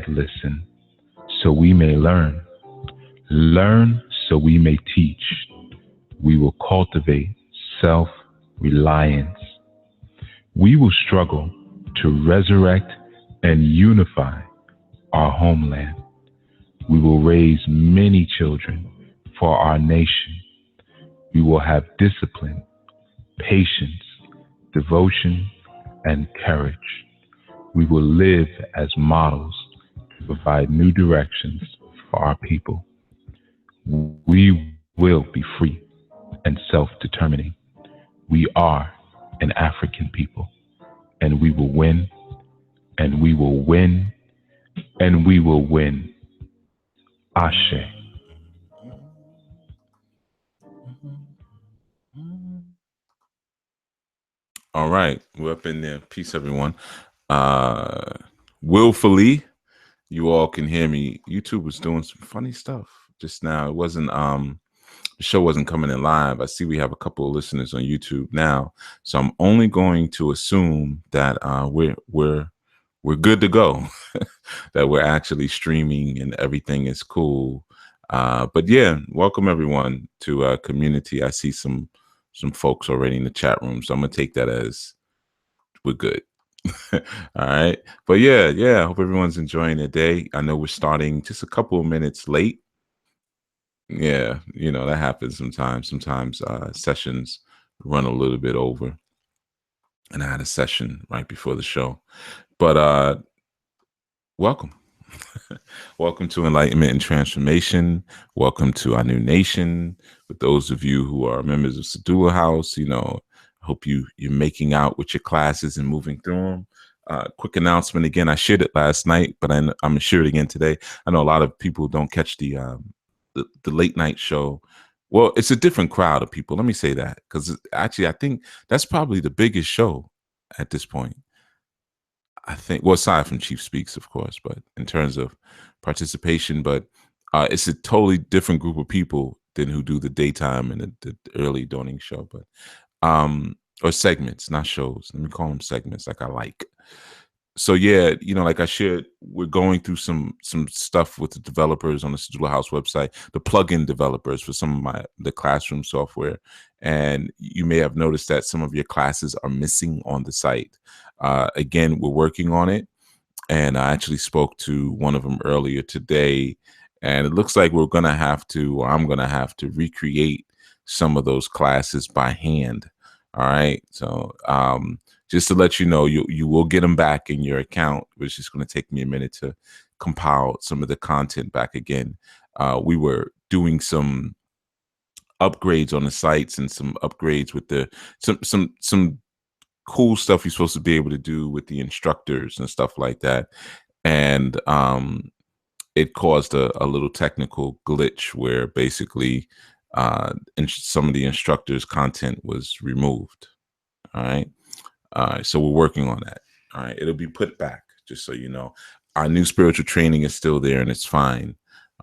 and listen so we may learn. Learn so we may teach. We will cultivate self reliance. We will struggle to resurrect and unify our homeland. We will raise many children for our nation. We will have discipline, patience, devotion, and courage. We will live as models to provide new directions for our people. We will be free and self determining. We are an African people, and we will win, and we will win, and we will win. Ashe. All right, we're up in there. Peace, everyone. Willfully, you all can hear me. YouTube was doing some funny stuff just now. It wasn't the show wasn't coming in live. I see we have a couple of listeners on YouTube now, so I'm only going to assume that we're good to go, that we're actually streaming and everything is cool. But yeah, welcome everyone to community. I see some folks already in the chat room, so I'm gonna take that as we're good. All right, but yeah, I hope everyone's enjoying their day. I know we're starting just a couple of minutes late. Yeah, that happens sometimes. Sometimes sessions run a little bit over, and I had a session right before the show. But welcome. Welcome to Enlightenment and Transformation. Welcome to our new nation. For those of you who are members of Sadula House, I hope you're making out with your classes and moving through them. Quick announcement again. I shared it last night, but I'm going to share it again today. I know a lot of people don't catch the late night show. Well, it's a different crowd of people. Let me say that, because actually, I think that's probably the biggest show at this point. I think, well, aside from Cheif Speaks, of course, but in terms of participation, but it's a totally different group of people than who do the daytime and the early dawning show, but or segments, not shows. Let me call them segments, like I like. So yeah, like I shared, we're going through some stuff with the developers on the Sadula House website, the plugin developers for some of the classroom software, and you may have noticed that some of your classes are missing on the site. Again, we're working on it, and I actually spoke to one of them earlier today, and it looks like I'm gonna have to recreate some of those classes by hand. All right, so just to let you know, you will get them back in your account, which is going to take me a minute to compile some of the content back again. We were doing some upgrades on the sites and some upgrades with some cool stuff you're supposed to be able to do with the instructors and stuff like that. And it caused a little technical glitch where basically some of the instructors' content was removed. All right. So we're working on that. All right. It'll be put back, just so you know. Our new spiritual training is still there and it's fine.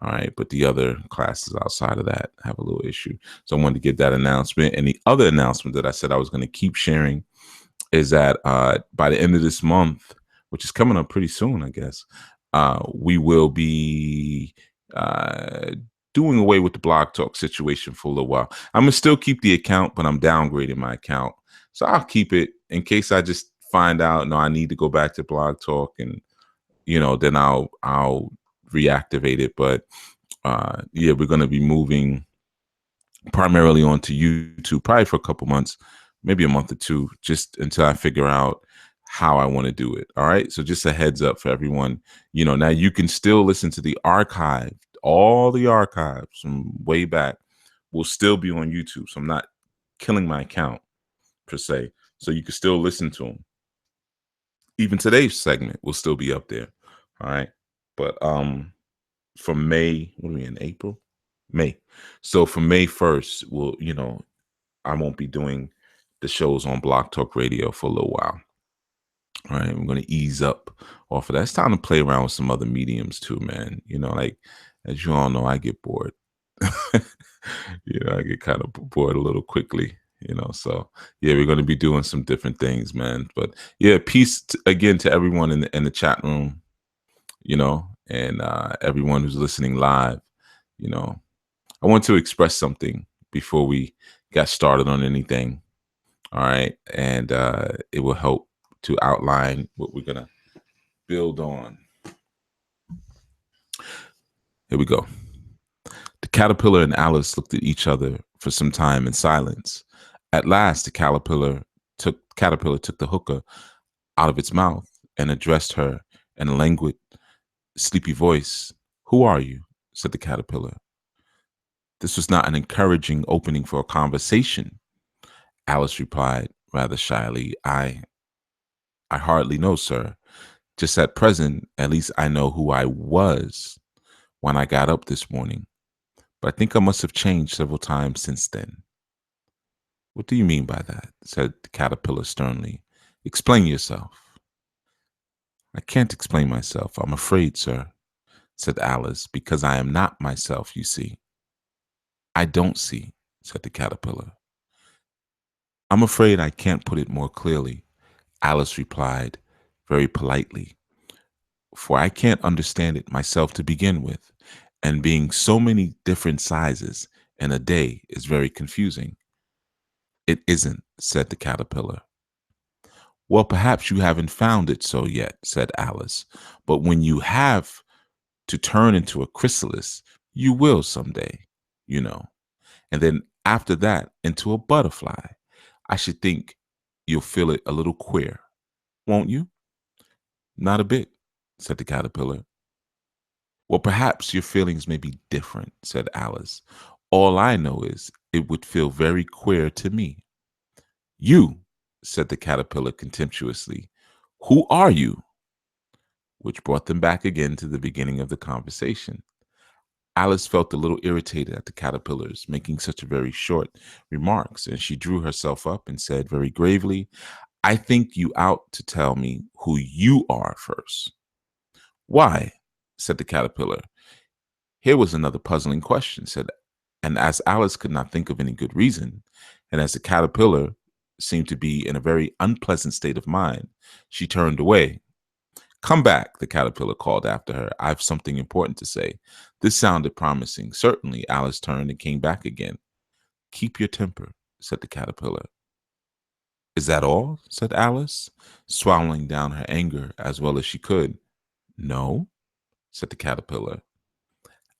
All right. But the other classes outside of that have a little issue. So I wanted to get that announcement. And the other announcement that I said I was going to keep sharing is that by the end of this month, which is coming up pretty soon, I guess, we will be doing away with the Blog Talk situation for a little while. I'm going to still keep the account, but I'm downgrading my account. So I'll keep it in case I just find out, no, I need to go back to Blog Talk, and, then I'll reactivate it. But yeah, we're going to be moving primarily onto YouTube, probably for a couple months, maybe a month or two, just until I figure out how I want to do it. All right. So just a heads up for everyone, now you can still listen to the archive. All the archives from way back will still be on YouTube. So I'm not killing my account per se. So you can still listen to them. Even today's segment will still be up there. All right. But from May, what are we in, April? May. So from May 1st, I won't be doing the shows on Blog Talk Radio for a little while. All right, I'm going to ease up off of that. It's time to play around with some other mediums too, man. Like, as you all know, I get bored. I get kind of bored a little quickly, So, yeah, we're going to be doing some different things, man. But, yeah, peace again to everyone in the chat room. and everyone who's listening live, you know, I want to express something before we got started on anything. All right. And it will help to outline what we're going to build on. Here we go. The caterpillar and Alice looked at each other for some time in silence. At last, the caterpillar took the hookah out of its mouth and addressed her in a languid, sleepy voice. "Who are you?" said the caterpillar. This was not an encouraging opening for a conversation. Alice replied rather shyly, I hardly know, sir. Just at present, at least I know who I was when I got up this morning. But I think I must have changed several times since then." "What do you mean by that?" said the caterpillar sternly. "Explain yourself." "I can't explain myself, I'm afraid, sir," said Alice, "because I am not myself, you see." "I don't see," said the caterpillar. "I'm afraid I can't put it more clearly," Alice replied very politely, "for I can't understand it myself to begin with, and being so many different sizes in a day is very confusing." "It isn't," said the caterpillar. "Well, perhaps you haven't found it so yet," said Alice, "but when you have to turn into a chrysalis, you will someday, you know. And then after that, into a butterfly. I should think you'll feel it a little queer, won't you?" "Not a bit," said the caterpillar. "Well, perhaps your feelings may be different," said Alice. "All I know is it would feel very queer to me." "You," said the caterpillar contemptuously. "Who are you?" Which brought them back again to the beginning of the conversation. Alice felt a little irritated at the caterpillars making such very short remarks, and she drew herself up and said very gravely, "I think you ought to tell me who you are first." "Why?" said the caterpillar. Here was another puzzling question, and as Alice could not think of any good reason, and as the caterpillar seemed to be in a very unpleasant state of mind, she turned away. "Come back," the caterpillar called after her. "I've something important to say." This sounded promising. Certainly, Alice turned and came back again. "Keep your temper," said the caterpillar. "Is that all?" said Alice, swallowing down her anger as well as she could. "No," said the caterpillar.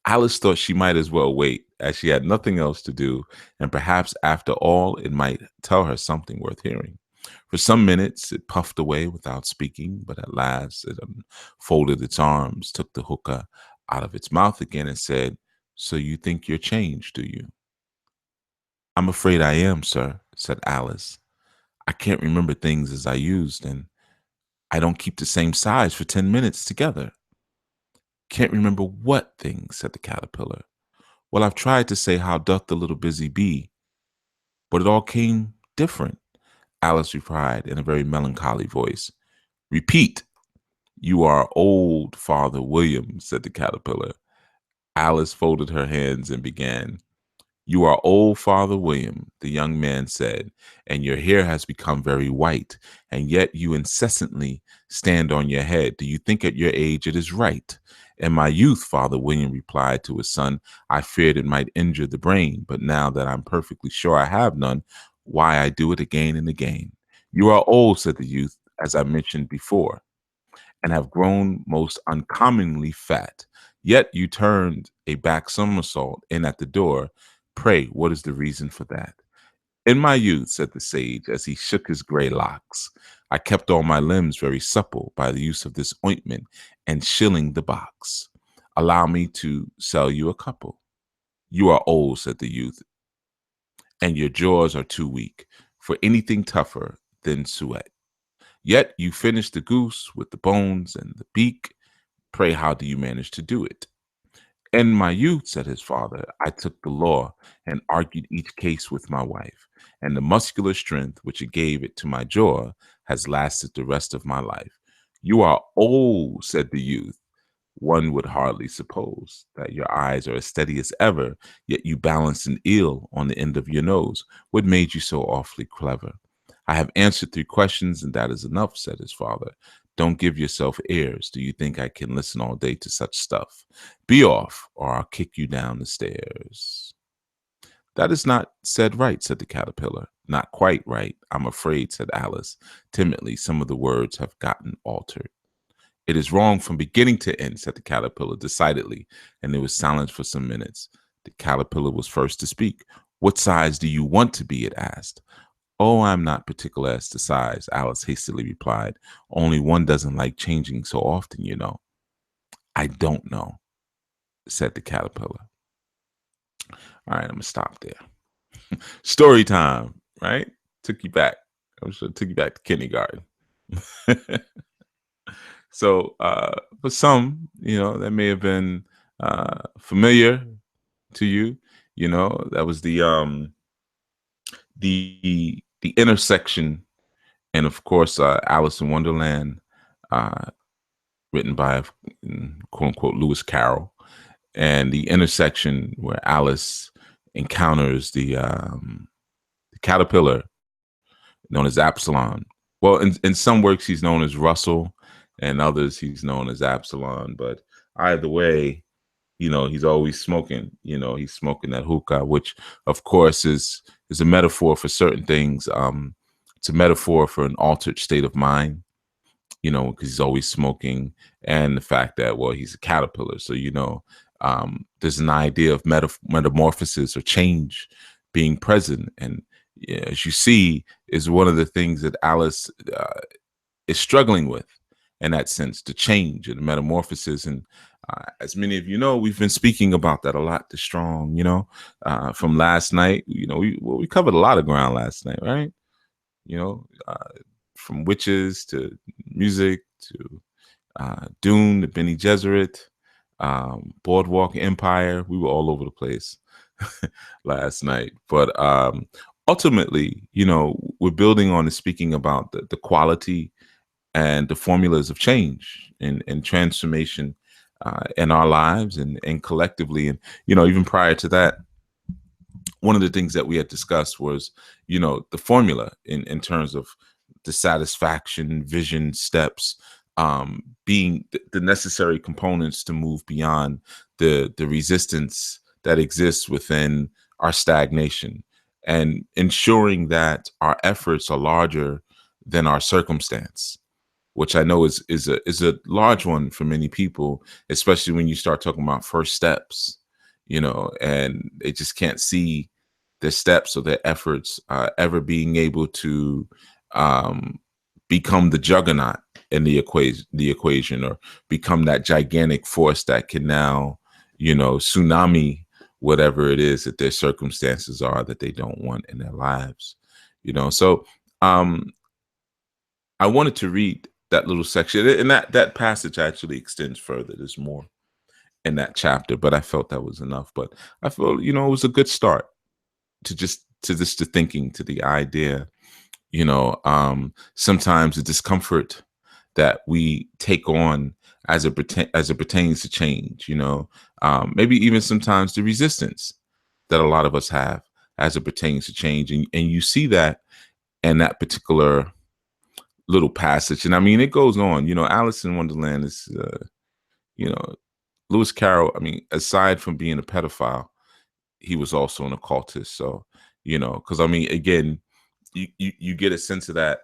Alice thought she might as well wait, as she had nothing else to do, and perhaps after all it might tell her something worth hearing. For some minutes it puffed away without speaking, but at last it unfolded its arms, took the hookah out of its mouth again, and said, "So you think you're changed, do you?" "I'm afraid I am, sir," said Alice. "I can't remember things as I used, and I don't keep the same size for 10 minutes together." "Can't remember what things?" said the caterpillar. "Well, I've tried to say, how doth the little busy bee, but it all came different," Alice replied in a very melancholy voice. "Repeat." "You are old, Father William," said the caterpillar. Alice folded her hands and began. "You are old, Father William," the young man said, "and your hair has become very white, and yet you incessantly stand on your head. Do you think at your age it is right?" "In my youth," Father William replied to his son, "I feared it might injure the brain, but now that I'm perfectly sure I have none, why, I do it again and again." "You are old," said the youth, "as I mentioned before, and have grown most uncommonly fat. Yet you turned a back somersault in at the door. Pray, what is the reason for that?" "In my youth," said the sage, as he shook his gray locks, "I kept all my limbs very supple by the use of this ointment and shilling the box. Allow me to sell you a couple." "You are old," said the youth, "and your jaws are too weak for anything tougher than suet. Yet you finished the goose with the bones and the beak. Pray, how do you manage to do it?" "In my youth," said his father, "I took the law and argued each case with my wife, and the muscular strength which it gave it to my jaw has lasted the rest of my life." "You are old," said the youth. "One would hardly suppose that your eyes are as steady as ever, yet you balance an eel on the end of your nose. What made you so awfully clever?" "I have answered 3 questions, and that is enough," said his father. Don't give yourself airs. Do you think I can listen all day to such stuff? Be off, or I'll kick you down the stairs. That is not said right, said the caterpillar. Not quite right, I'm afraid, said Alice. Timidly, some of the words have gotten altered. It is wrong from beginning to end, said the caterpillar decidedly, and there was silence for some minutes. The caterpillar was first to speak. What size do you want to be? It asked. Oh, I'm not particular as to size, Alice hastily replied. Only one doesn't like changing so often, you know. I don't know, said the caterpillar. All right, I'm going to stop there. Story time, right? Took you back. I'm sure it took you back to kindergarten. So, for some, that may have been familiar to you. That was the intersection, and of course, Alice in Wonderland, uh, written by quote unquote Lewis Carroll, and the intersection where Alice encounters the caterpillar known as Absalom. Well, in some works he's known as Russell, and others he's known as Absalom. But either way, he's always smoking. He's smoking that hookah, which of course is a metaphor for certain things. It's a metaphor for an altered state of mind, because he's always smoking, and the fact that, well, he's a caterpillar. So, there's an idea of metamorphosis or change being present. And as you see, is one of the things that Alice is struggling with in that sense, the change and the metamorphosis. And as many of you know, we've been speaking about that a lot, the strong, from last night. We covered a lot of ground last night, right? From witches to music to Dune to Bene Gesserit, Boardwalk Empire. We were all over the place last night. But ultimately, we're building on and speaking about the quality and the formulas of change and transformation in our lives and collectively. And, even prior to that, one of the things that we had discussed was, the formula in terms of the satisfaction, vision, steps, being the necessary components to move beyond the resistance that exists within our stagnation, and ensuring that our efforts are larger than our circumstance, which I know is a large one for many people, especially when you start talking about first steps, and they just can't see their steps or their efforts ever being able to become the juggernaut in the equation, or become that gigantic force that can now, tsunami whatever it is that their circumstances are that they don't want in their lives. So I wanted to read that little section, and that passage actually extends further. There's more in that chapter, but I felt that was enough. But I feel, it was a good start to thinking, to the idea, sometimes the discomfort that we take on as it pertains to change, maybe even sometimes the resistance that a lot of us have as it pertains to change. And you see that in that particular little passage. And I mean, it goes on, Alice in Wonderland is, Lewis Carroll, I mean, aside from being a pedophile, he was also an occultist. So, because I mean, again, you get a sense of that.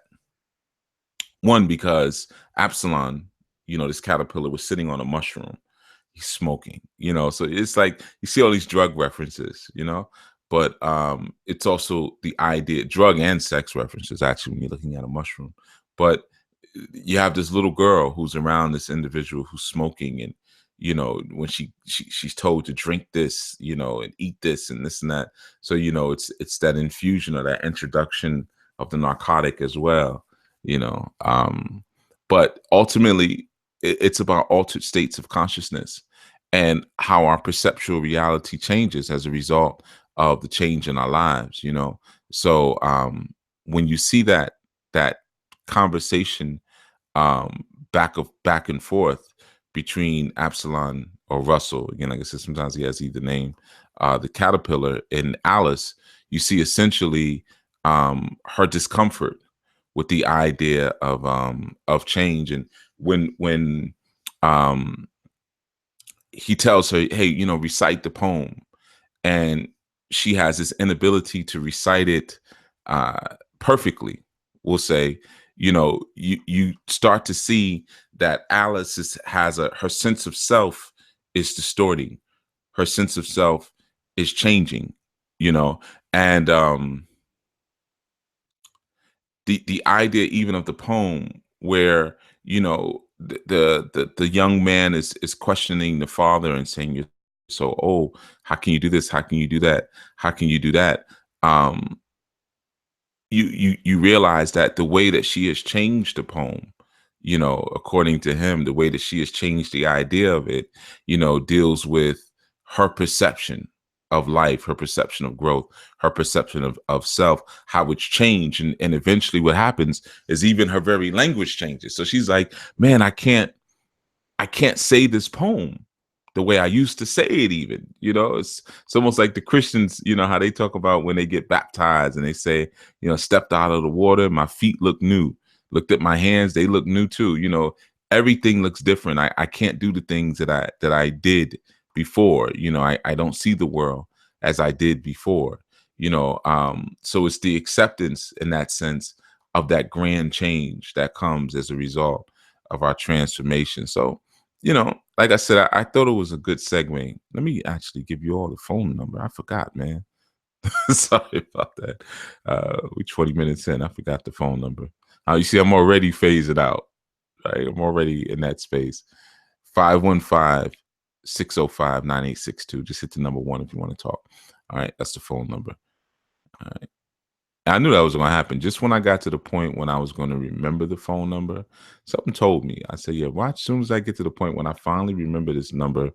One, because Absalom, this caterpillar was sitting on a mushroom. He's smoking, so it's like you see all these drug references, but it's also the idea, drug and sex references, actually, when you're looking at a mushroom. But you have this little girl who's around this individual who's smoking, and when she's told to drink this, and eat this and this and that. So it's that infusion or that introduction of the narcotic as well. But ultimately, it's about altered states of consciousness and how our perceptual reality changes as a result of the change in our lives. So when you see that conversation back and forth between Absalom or Russell, again, like I said, sometimes he has either name, the caterpillar, and Alice, you see essentially her discomfort with the idea of change. And when um he tells her, hey, recite the poem, and she has this inability to recite it perfectly, we'll say. You start to see that has her sense of self is distorting, her sense of self is changing, you know and the idea even of the poem where the young man is questioning the father and saying, you're so old, how can you do this, how can you do that, how can you do that. um you realize that the way that she has changed the poem, according to him, the way that she has changed the idea of it, deals with her perception of life, her perception of growth, her perception of self, how it's changed. And eventually what happens is even her very language changes. So she's like, man, I can't say this poem the way I used to say it even. It's almost like the Christians, how they talk about when they get baptized and they say, stepped out of the water, my feet look new. Looked at my hands, they look new too. Everything looks different. I can't do the things that I did before. I don't see the world as I did before. So it's the acceptance in that sense of that grand change that comes as a result of our transformation. So like I said, I thought it was a good segue. Let me actually give you all the phone number. I forgot, man. Sorry about that. We 20 minutes in. I forgot the phone number. You see, I'm already phasing out. Right? I'm already in that space. 515-605-9862. Just hit the number 1 if you want to talk. All right. That's the phone number. All right. I knew that was going to happen. Just when I got to the point when I was going to remember the phone number, something told me. I said, yeah, watch. As soon as I get to the point when I finally remember this number,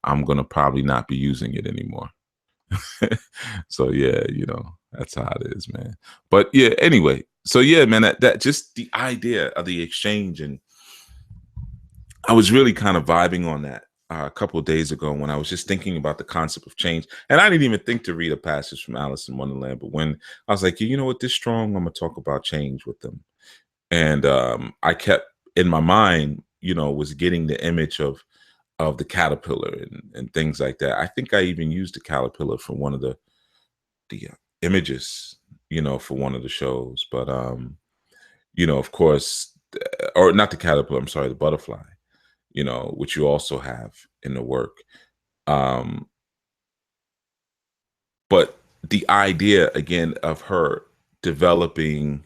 I'm going to probably not be using it anymore. So, yeah, that's how it is, man. But yeah, anyway. So, yeah, man, that just the idea of the exchange. And I was really kind of vibing on that a couple of days ago when I was just thinking about the concept of change. And I didn't even think to read a passage from Alice in Wonderland, but when I was like, you know what, this strong, I'm gonna talk about change with them. And I kept in my mind, was getting the image of the caterpillar and things like that. I think I even used the caterpillar for one of the images, for one of the shows. But of course, or not the caterpillar, I'm sorry, the butterfly, which you also have in the work. But the idea again of her developing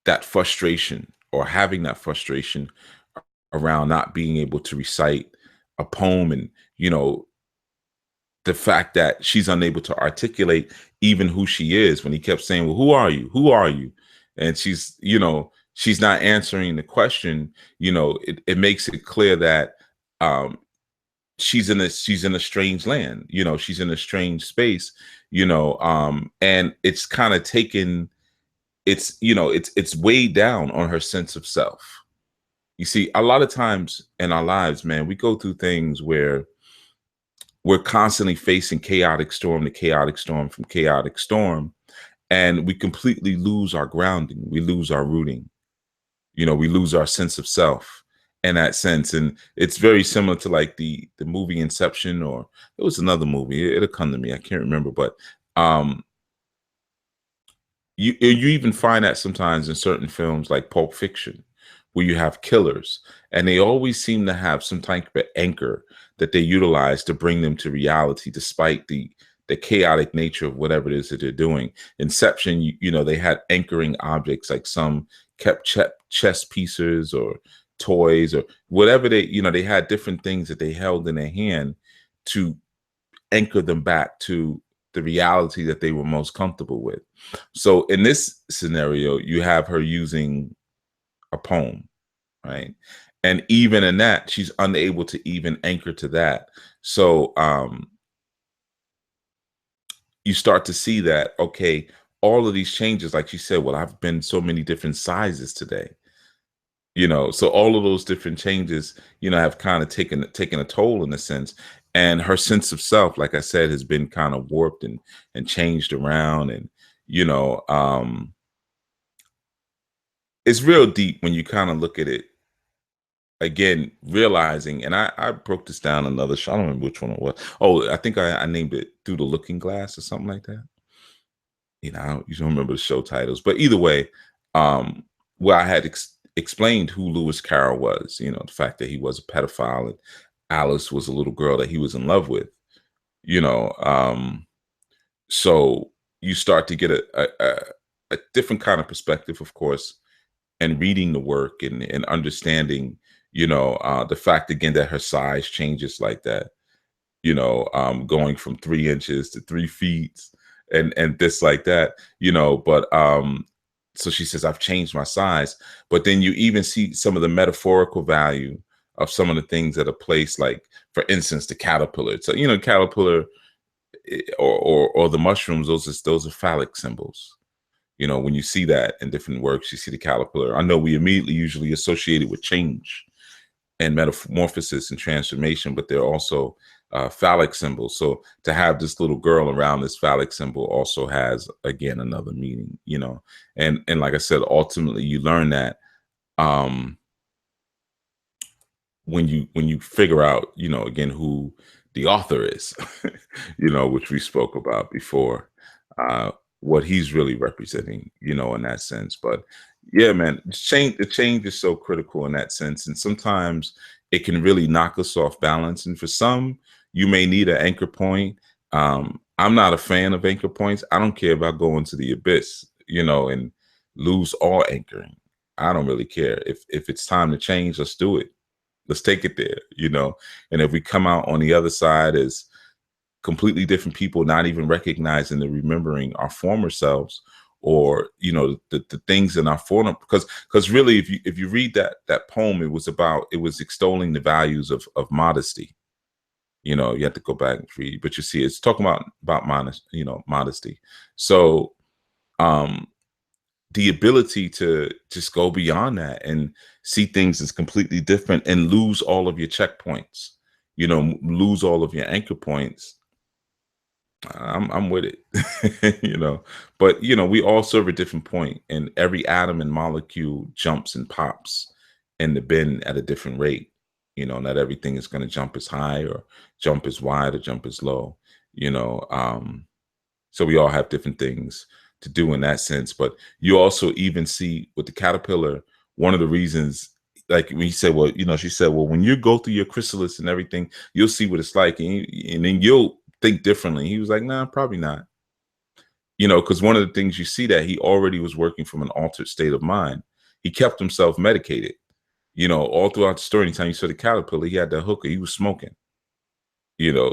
that frustration or having that frustration around not being able to recite a poem, and the fact that she's unable to articulate even who she is when he kept saying, well, who are you, who are you? And she's not answering the question. It makes it clear that she's in a strange land, she's in a strange space, and it's kind of taken, it's weighed down on her sense of self. You see, a lot of times in our lives, man, we go through things where we're constantly facing chaotic storm to chaotic storm from chaotic storm, and we completely lose our grounding, we lose our rooting, we lose our sense of self in that sense. And it's very similar to like the movie Inception, or it was another movie, it'll come to me, I can't remember, but you even find that sometimes in certain films like Pulp Fiction, where you have killers and they always seem to have some type of anchor that they utilize to bring them to reality despite the chaotic nature of whatever it is that they're doing. Inception, they had anchoring objects, like some kept chess pieces or toys or whatever they had different things that they held in their hand to anchor them back to the reality that they were most comfortable with. So in this scenario, you have her using a poem, right? And even in that, she's unable to even anchor to that. So you start to see that, okay, all of these changes, like you said, well, I've been so many different sizes today. So all of those different changes, have kind of taken a toll in a sense. And her sense of self, like I said, has been kind of warped and changed around. And, it's real deep when you kind of look at it again, realizing, and I broke this down another show. I don't remember which one it was. Oh, I think I named it Through the Looking Glass or something like that. You don't remember the show titles, but either way, um, where I had explained who Lewis Carroll was, the fact that he was a pedophile and Alice was a little girl that he was in love with, you know, so you start to get a different kind of perspective, of course, and reading the work and understanding, the fact again that her size changes like that, going from 3 inches to 3 feet and this like that, but so she says, I've changed my size. But then you even see some of the metaphorical value of some of the things that are placed, like, for instance, the caterpillar. So, caterpillar or the mushrooms, those are phallic symbols. When you see that in different works, you see the caterpillar. I know we immediately usually associate it with change and metamorphosis and transformation, but they're also phallic symbols. So to have this little girl around this phallic symbol also has, again, another meaning, and like I said, ultimately you learn that um, when you figure out, again, who the author is, which we spoke about before, uh, what he's really representing, in that sense. But yeah, man, the change is so critical in that sense. And sometimes it can really knock us off balance. And for some, you may need an anchor point. I'm not a fan of anchor points. I don't care about going to the abyss, and lose all anchoring. I don't really care. If it's time to change, let's do it. Let's take it there, and if we come out on the other side as completely different people, not even recognizing and remembering our former selves, or the things in our former, because really, if you read that poem, it was extolling the values of modesty. You have to go back and read, but you see it's talking about modesty. So the ability to just go beyond that and see things as completely different and lose all of your checkpoints, lose all of your anchor points. I'm with it, but we all serve a different point, and every atom and molecule jumps and pops in the bin at a different rate. Not everything is going to jump as high or jump as wide or jump as low. So we all have different things to do in that sense. But you also even see with the caterpillar, one of the reasons, like when he said, well, she said, well, when you go through your chrysalis and everything, you'll see what it's like. And then you'll think differently. He was like, nah, probably not. Because one of the things you see that he already was working from an altered state of mind. He kept himself medicated. All throughout the story, anytime you saw the caterpillar, he had that hookah, he was smoking.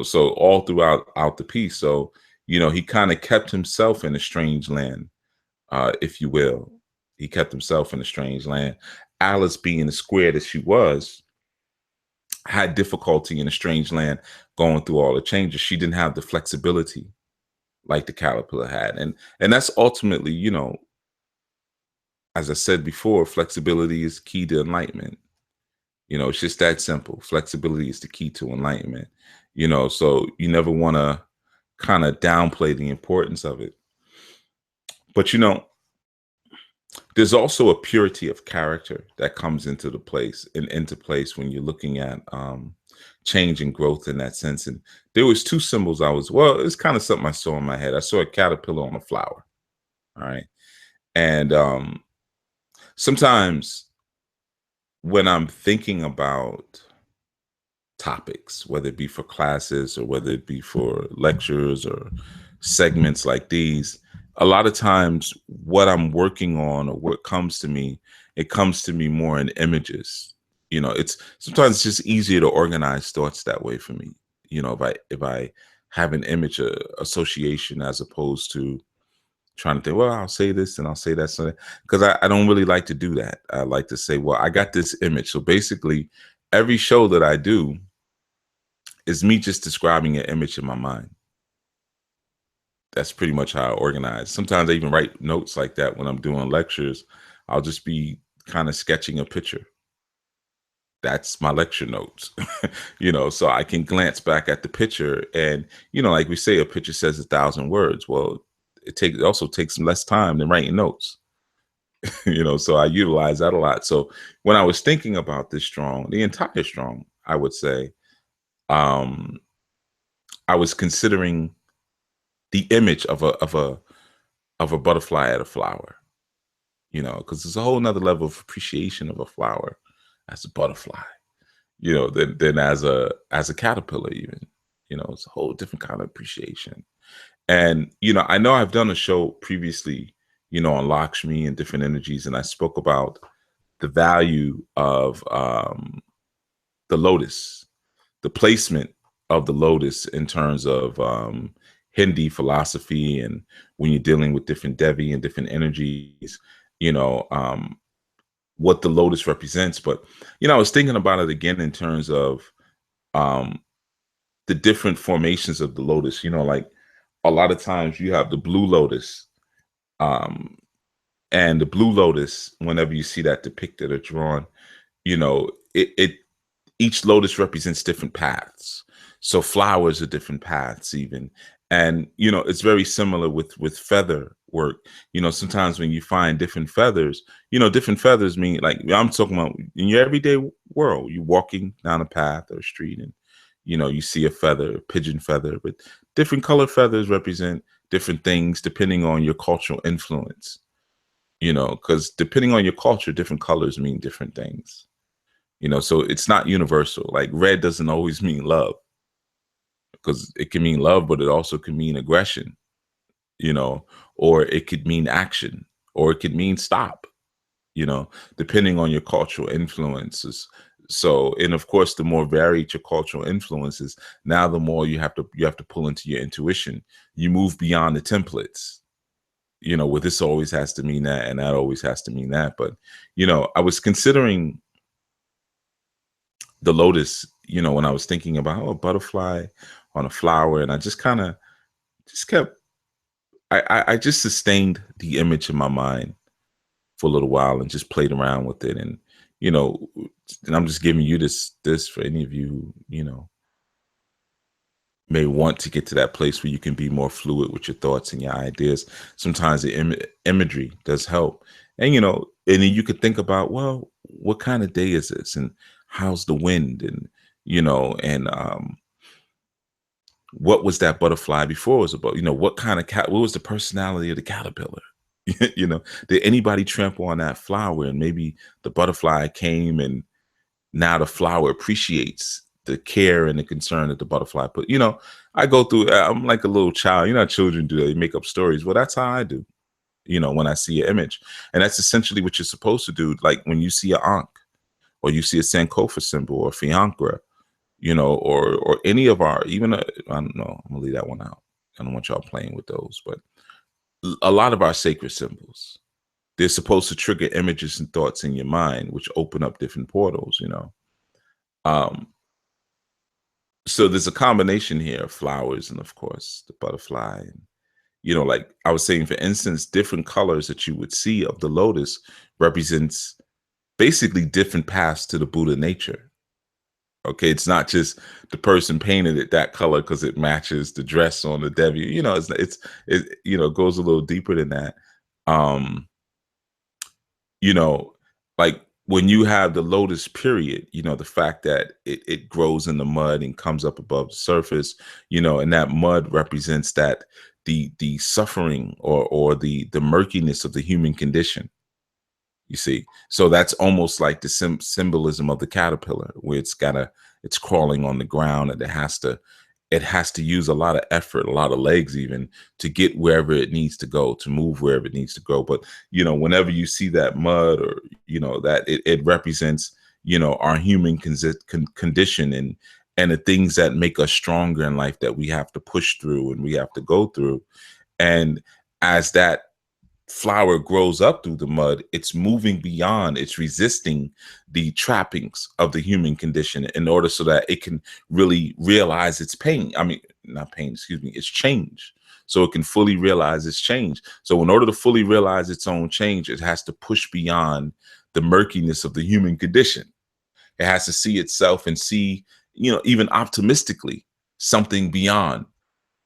So all throughout the piece. So, he kind of kept himself in a strange land, if you will. He kept himself in a strange land. Alice, being the square that she was, had difficulty in a strange land going through all the changes. She didn't have the flexibility like the caterpillar had. And that's ultimately, as I said before, flexibility is key to enlightenment. It's just that simple. Flexibility is the key to enlightenment. So you never want to kind of downplay the importance of it. But there's also a purity of character that comes into place when you're looking at change and growth in that sense. And there was two symbols it's kind of something I saw in my head. I saw a caterpillar on a flower. All right. And sometimes when I'm thinking about topics, whether it be for classes or whether it be for lectures or segments like these, a lot of times what I'm working on or what comes to me, it comes to me more in images. It's sometimes it's just easier to organize thoughts that way for me. If I have an image association, as opposed to trying to think, well, I'll say this and I'll say that. So, because I don't really like to do that. I like to say, well, I got this image. So basically, every show that I do is me just describing an image in my mind. That's pretty much how I organize. Sometimes I even write notes like that when I'm doing lectures. I'll just be kind of sketching a picture. That's my lecture notes, so I can glance back at the picture. And, like we say, a picture says 1,000 words. Well, it also takes less time than writing notes. So I utilize that a lot. So when I was thinking about this strong, the entire strong, I would say, um, I was considering the image of a butterfly at a flower, because there's a whole nother level of appreciation of a flower as a butterfly, than as a caterpillar even. It's a whole different kind of appreciation. And I know I've done a show previously, on Lakshmi and different energies, and I spoke about the value of the lotus, the placement of the lotus in terms of Hindi philosophy, and when you're dealing with different Devi and different energies, you know, um, what the lotus represents. But I was thinking about it again in terms of um, the different formations of the lotus. Like a lot of times you have the blue lotus, um, and the blue lotus. Whenever you see that depicted or drawn, it each lotus represents different paths. So flowers are different paths even. And it's very similar with feather work. Sometimes when you find different feathers mean, like I'm talking about in your everyday world, you're walking down a path or a street, and you see a feather, a pigeon feather, but different color feathers represent different things depending on your cultural influence. Because depending on your culture, different colors mean different things. So it's not universal. Like red doesn't always mean love, because it can mean love, but it also can mean aggression, you know, or it could mean action, or it could mean stop, you know, depending on your cultural influences. So, and of course, the more varied your cultural influences, now the more you have to pull into your intuition. You move beyond the templates, where this always has to mean that, and that always has to mean that. But, I was considering the lotus, when I was thinking about a butterfly on a flower, and I just kind of just kept, I just sustained the image in my mind for a little while and just played around with it. And, you know, and I'm just giving you this for any of you who, may want to get to that place where you can be more fluid with your thoughts and your ideas. Sometimes the imagery does help. And, and then you could think about, well, what kind of day is this? And how's the wind? And, and what was that butterfly before it was about? What kind of what was the personality of the caterpillar? Did anybody trample on that flower, and maybe the butterfly came, and now the flower appreciates the care and the concern that the butterfly put. I go through, I'm like a little child. Children do, they make up stories. Well, that's how I do, when I see an image. And that's essentially what you're supposed to do. Like when you see an Ankh, or you see a Sankofa symbol, or Fiancra, or any of our, even, I don't know, I'm gonna leave that one out. I don't want y'all playing with those, but a lot of our sacred symbols, they're supposed to trigger images and thoughts in your mind, which open up different portals, Um, so there's a combination here of flowers and, of course, the butterfly. And, like I was saying, for instance, different colors that you would see of the lotus represents basically different paths to the Buddha nature. Okay, it's not just the person painted it that color because it matches the dress on the Devi. It goes a little deeper than that. Um, you know, like when you have the lotus period, the fact that it grows in the mud and comes up above the surface, and that mud represents that the suffering, or the murkiness of the human condition. You see, so that's almost like the symbolism of the caterpillar, where it's crawling on the ground, and it has to use a lot of effort, a lot of legs even, to get wherever it needs to go, to move wherever it needs to go. But whenever you see that mud, or that it represents our human condition, and the things that make us stronger in life, that we have to push through and we have to go through. And as that flower grows up through the mud, it's moving beyond, it's resisting the trappings of the human condition, in order so that it can really realize its pain. I mean, not pain, excuse me, it's change. So it can fully realize its change. So in order to fully realize its own change, it has to push beyond the murkiness of the human condition. It has to see itself and see, even optimistically, something beyond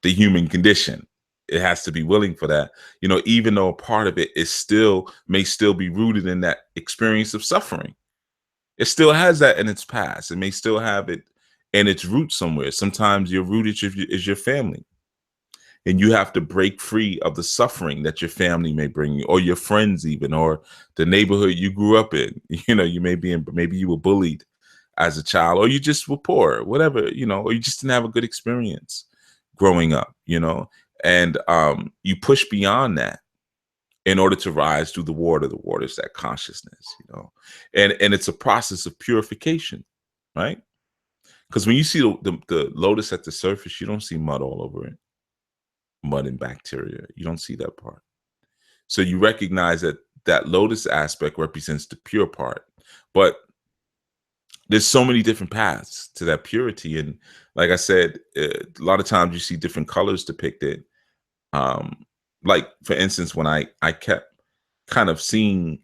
the human condition. it has to be willing for that, even though a part of it is may still be rooted in that experience of suffering. It still has that in its past. It may still have it in its roots somewhere. Sometimes your root is your family, and you have to break free of the suffering that your family may bring you, or your friends even, or the neighborhood you grew up in. You maybe you were bullied as a child, or you just were poor, whatever, or you just didn't have a good experience growing up, and you push beyond that in order to rise through the water. The water is that consciousness, and it's a process of purification, right? Because when you see the lotus at the surface, you don't see mud all over it, mud and bacteria. You don't see that part. So you recognize that lotus aspect represents the pure part, but there's so many different paths to that purity. And like I said, a lot of times you see different colors depicted. Like for instance, when I kept kind of seeing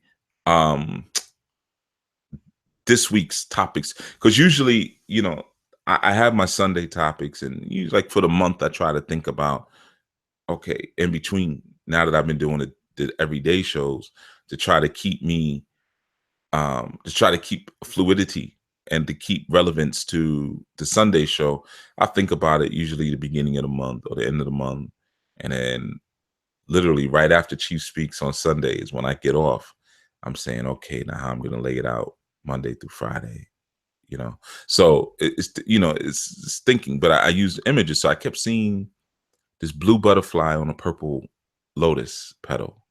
this week's topics, because usually, I have my Sunday topics, and usually, like for the month, I try to think about, okay, in between, now that I've been doing the everyday shows, to try to keep me, to try to keep fluidity and to keep relevance to the Sunday show. I think about it usually the beginning of the month or the end of the month, and then literally right after Chief speaks on Sundays, when I get off, I'm saying, okay, now how I'm going to lay it out Monday through Friday, So it's thinking, but I use images. So I kept seeing this blue butterfly on a purple lotus petal.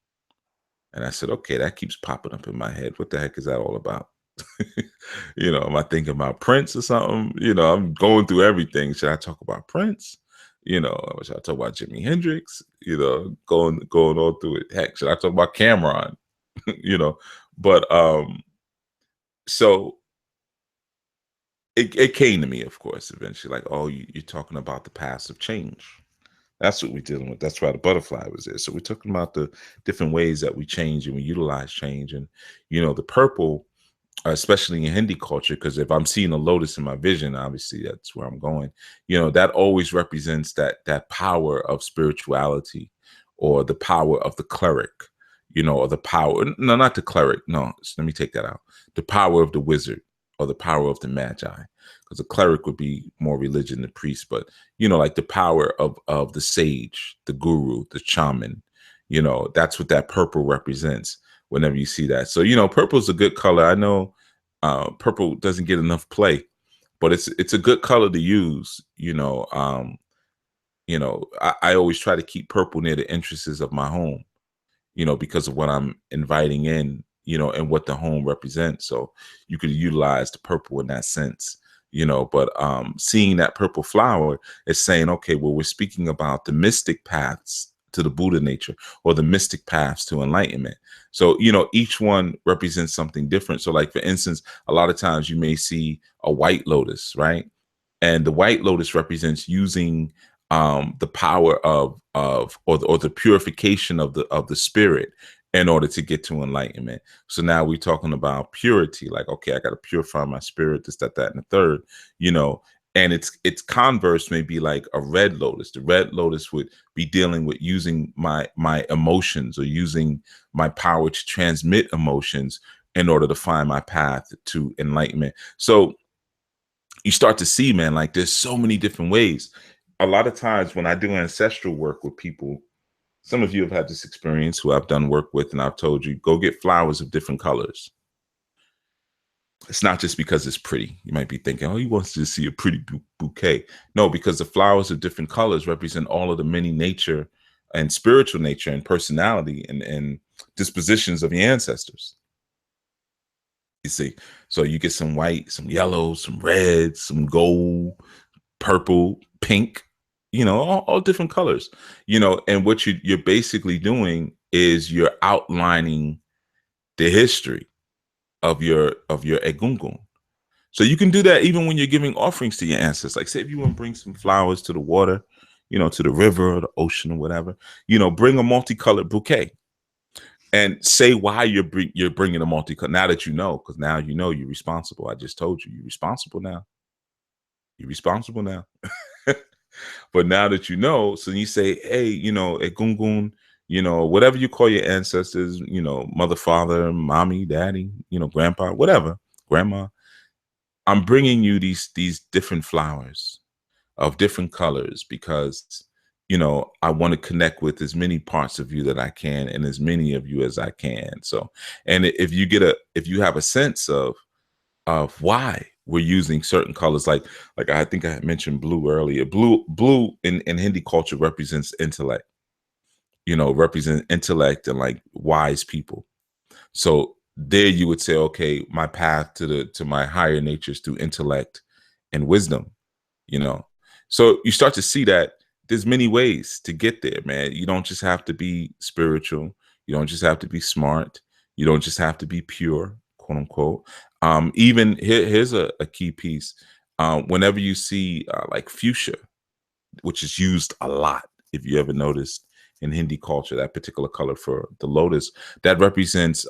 And I said, okay, that keeps popping up in my head. What the heck is that all about? Am I thinking about Prince or something? I'm going through everything. Should I talk about Prince? Should I talk about Jimi Hendrix? Going all through it. Heck, should I talk about Cameron? But so it came to me, of course, eventually, like, oh, you're talking about the paths of change. That's what we're dealing with. That's why the butterfly was there. So we're talking about the different ways that we change and we utilize change. And, the purple, especially in Hindi culture, because if I'm seeing a lotus in my vision, obviously that's where I'm going, that always represents that power of spirituality, or the power of the cleric, or the power, no, not the cleric. No, let me take that out. The power of the wizard, or the power of the magi, because a cleric would be more religion than priest, but like the power of the sage, the guru, the shaman, that's what that purple represents whenever you see that. So purple is a good color. I know purple doesn't get enough play, but it's a good color to use. I always try to keep purple near the entrances of my home, because of what I'm inviting in, and what the home represents. So you could utilize the purple in that sense, but seeing that purple flower is saying, okay, well, we're speaking about the mystic paths to the Buddha nature, or the mystic paths to enlightenment. So, each one represents something different. So like, for instance, a lot of times you may see a white lotus, right? And the white lotus represents using the power of or the purification of the spirit in order to get to enlightenment. So now we're talking about purity, like, okay, I got to purify my spirit, this, that, and the third, and its converse may be like a red lotus. The red lotus would be dealing with using my emotions, or using my power to transmit emotions in order to find my path to enlightenment. So you start to see, man, like there's so many different ways. A lot of times when I do ancestral work with people, some of you have had this experience who I've done work with, and I've told you, go get flowers of different colors. It's not just because it's pretty. You might be thinking, oh, he wants to see a pretty bouquet. No, because the flowers of different colors represent all of the many nature and spiritual nature and personality and dispositions of your ancestors. You see, so you get some white, some yellow, some red, some gold, purple, pink, all different colors, and what you're basically doing is you're outlining the history of your egungun. So you can do that even when you're giving offerings to your ancestors. Like, say if you want to bring some flowers to the water, to the river or the ocean or whatever, bring a multicolored bouquet, and say why you're bringing a multicolor. Now that because now you're responsible. I just told you, you're responsible now. You're responsible now. But now that you know, so you say, hey, egungun, whatever you call your ancestors, mother, father, mommy, daddy, grandpa, whatever, grandma. I'm bringing you these different flowers of different colors because I want to connect with as many parts of you that I can and as many of you as I can. So, and if you have a sense of why we're using certain colors, like I think I had mentioned blue earlier. Blue in Hindi culture represents intellect, represent intellect and like wise people. So there you would say, okay, my path to my higher natures through intellect and wisdom, you know. So you start to see that there's many ways to get there, man. You don't just have to be spiritual. You don't just have to be smart. You don't just have to be pure, quote unquote. Even here's a key piece. Whenever you see like fuchsia, which is used a lot, if you ever noticed in Hindi culture, that particular color for the lotus, that represents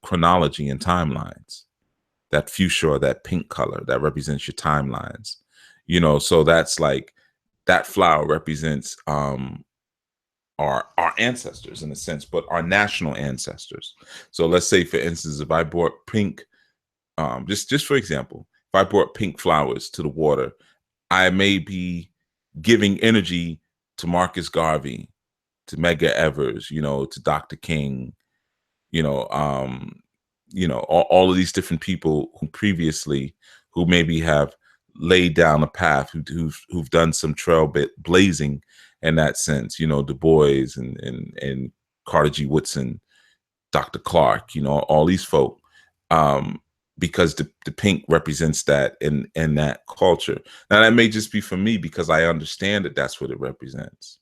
chronology and timelines. That fuchsia or that pink color, that represents your timelines. So that's like that flower represents our ancestors in a sense, but our national ancestors. So let's say, for instance, if I brought pink, just for example, if I brought pink flowers to the water, I may be giving energy to Marcus Garvey, to Medgar Evers, to Dr. King, all of these different people who previously, who maybe have laid down a path, who've done some trail blazing in that sense, Du Bois and Carter G. Woodson, Dr. Clark, all these folk, because the pink represents that in that culture. Now that may just be for me because I understand that that's what it represents.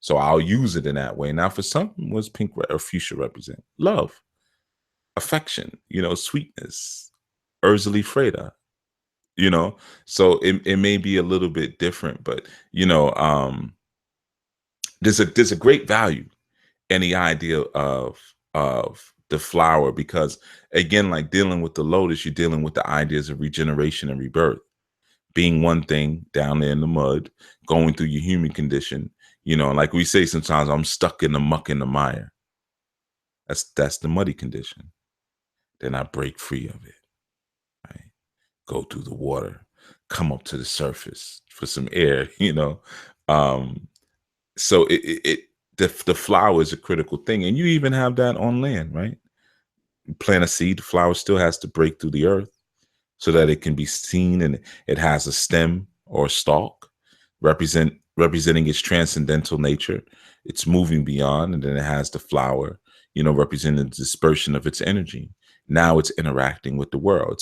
So I'll use it in that way. Now for some, what's pink or fuchsia represent? Love, affection, sweetness, Ursula Freda, so it may be a little bit different, but there's a great value in the idea of the flower, because again, like dealing with the lotus, you're dealing with the ideas of regeneration and rebirth, being one thing down there in the mud, going through your human condition, like we say sometimes, I'm stuck in the muck and the mire. That's the muddy condition. Then I break free of it, right? Go through the water, come up to the surface for some air, Um, so the flower is a critical thing. And you even have that on land, right? You plant a seed, the flower still has to break through the earth so that it can be seen, and it has a stem or a stalk representing its transcendental nature. It's moving beyond, and then it has the flower, representing the dispersion of its energy. Now it's interacting with the world.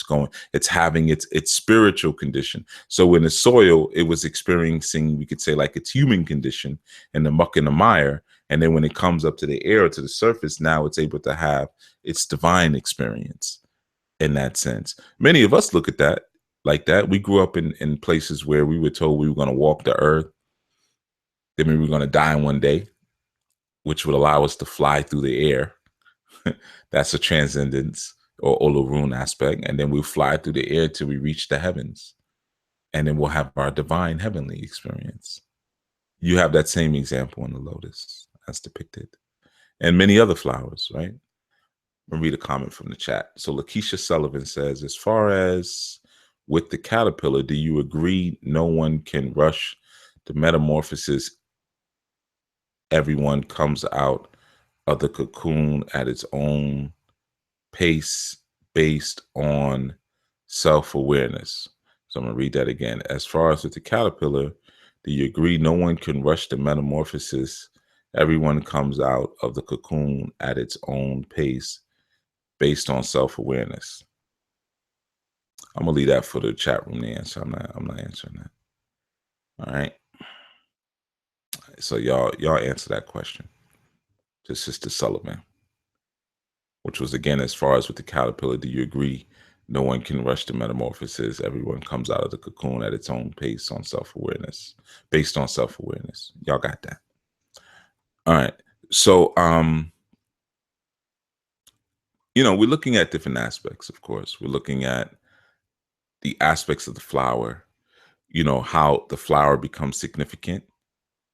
It's having its spiritual condition. So in the soil, it was experiencing, we could say, like its human condition in the muck and the mire. And then when it comes up to the air, to the surface, now it's able to have its divine experience in that sense. Many of us look at that like that. We grew up in places where we were told we were going to walk the earth, then we were going to die one day, which would allow us to fly through the air. That's a transcendence or Olorun aspect. And then we'll fly through the air till we reach the heavens. And then we'll have our divine heavenly experience. You have that same example in the lotus as depicted, and many other flowers, right? I'll read a comment from the chat. So Lakeisha Sullivan says, as far as with the caterpillar, do you agree no one can rush the metamorphosis? Everyone comes out of the cocoon at its own pace based on self-awareness. So I'm going to read that again. As far as with the caterpillar, do you agree no one can rush the metamorphosis? Everyone comes out of the cocoon at its own pace based on self-awareness. I'm gonna leave that for the chat room to answer. I'm not answering that. All right. So y'all answer that question to Sister Sullivan, which was again, as far as with the caterpillar, do you agree no one can rush the metamorphosis? Everyone comes out of the cocoon at its own pace on self-awareness, based on self-awareness. Y'all got that. All right. So we're looking at different aspects, of course. We're looking at the aspects of the flower. how the flower becomes significant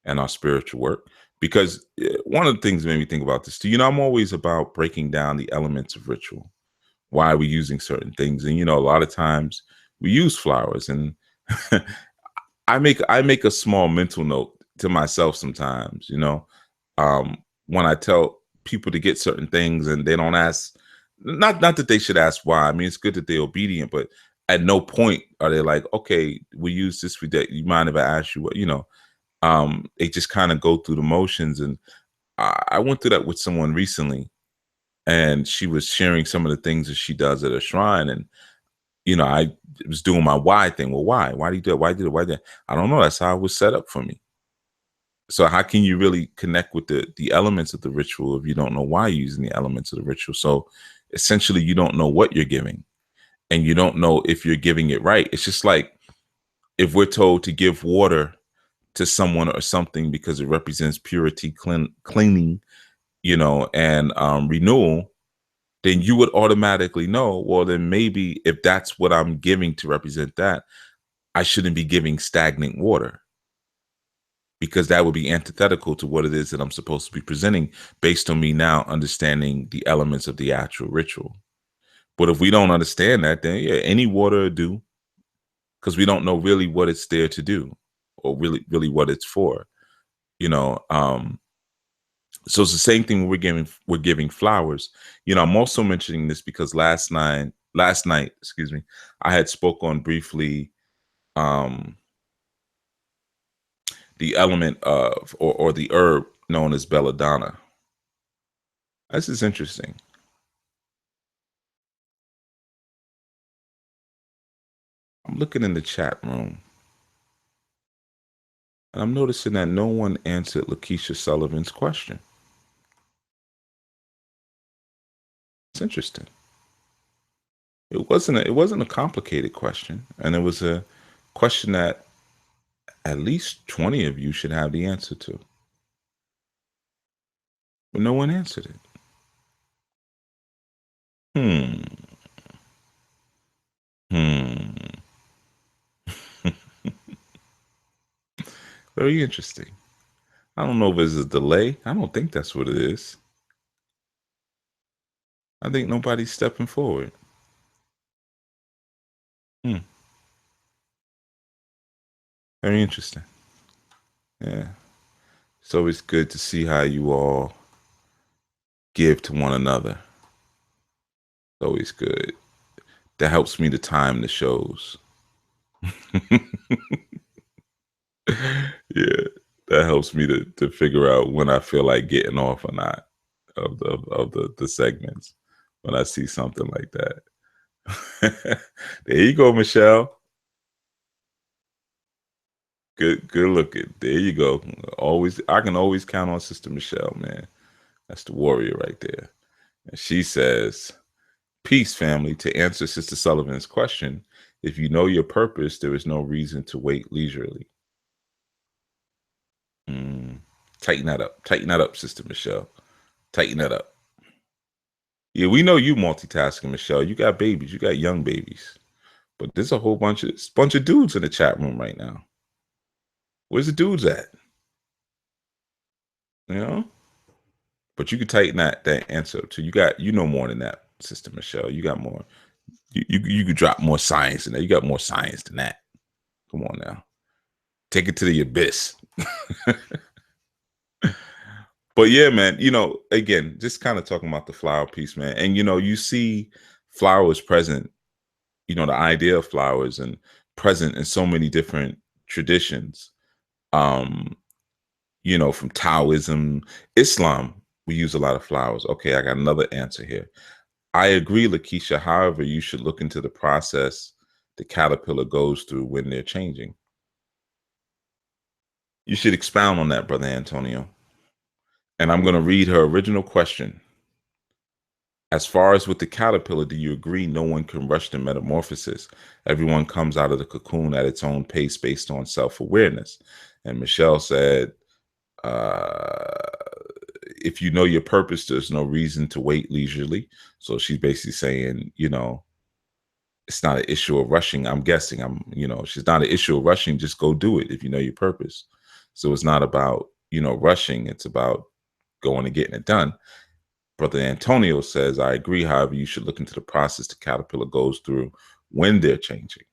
in our spiritual work. Because one of the things that made me think about this too, I'm always about breaking down the elements of ritual. Why are we using certain things? And a lot of times we use flowers, and I make a small mental note to myself sometimes, when I tell people to get certain things and they don't ask, not that they should ask why. I mean, it's good that they're obedient, but at no point are they like, okay, we use this for that. You mind if I ask you what, they just kind of go through the motions. And I went through that with someone recently, and she was sharing some of the things that she does at a shrine. And, I was doing my why thing. Well, why? Why do you do it? Why do it? Why do it? I don't know. That's how it was set up for me. So how can you really connect with the elements of the ritual if you don't know why you're using the elements of the ritual? So essentially, you don't know what you're giving, and you don't know if you're giving it right. It's just like if we're told to give water to someone or something because it represents purity, cleaning, and renewal, then you would automatically know, well, then maybe if that's what I'm giving to represent that, I shouldn't be giving stagnant water, because that would be antithetical to what it is that I'm supposed to be presenting based on me now understanding the elements of the actual ritual. But if we don't understand that, then yeah, any water will do, because we don't know really what it's there to do, or really what it's for. You know, so it's the same thing when we're giving flowers. I'm also mentioning this because last night, excuse me, I had spoke on briefly um the element of, or the herb known as belladonna. This is interesting. I'm looking in the chat room, and I'm noticing that no one answered Lakeisha Sullivan's question. It's interesting. It wasn't a complicated question, and it was a question that at least 20 of you should have the answer to. But no one answered it. Hmm. Hmm. Very interesting. I don't know if it's a delay. I don't think that's what it is. I think nobody's stepping forward. Hmm. Very interesting. Yeah. It's always good to see how you all give to one another. It's always good. That helps me to time the shows. Yeah, that helps me to figure out when I feel like getting off or not of the segments, when I see something like that. There you go, Michelle. Good looking. There you go. I can always count on Sister Michelle, man. That's the warrior right there. And she says, "Peace, family. To answer Sister Sullivan's question, if you know your purpose, there is no reason to wait leisurely." Mm. Tighten that up. Tighten that up, Sister Michelle. Tighten that up. Yeah, we know you multitasking, Michelle. You got babies. You got young babies. But there's a whole bunch of dudes in the chat room right now. Where's the dudes at? You know? But you can tighten that answer up too. You know more than that, Sister Michelle. You got more. You could drop more science in there. You got more science than that. Come on now. Take it to the abyss. But yeah, man, again, just kind of talking about the flower piece, man. And you see flowers present, the idea of flowers and present in so many different traditions. Um, from Taoism, Islam, we use a lot of flowers. Okay, I got another answer here. I agree, Lakeisha. However, you should look into the process the caterpillar goes through when they're changing. You should expound on that, Brother Antonio. And I'm going to read her original question. As far as with the caterpillar, do you agree no one can rush the metamorphosis? Everyone comes out of the cocoon at its own pace based on self-awareness. And Michelle said, if you know your purpose, there's no reason to wait leisurely. So she's basically saying, it's not an issue of rushing. I'm guessing. She's not an issue of rushing. Just go do it if you know your purpose. So it's not about, rushing. It's about going and getting it done. Brother Antonio says, I agree. However, you should look into the process the caterpillar goes through when they're changing,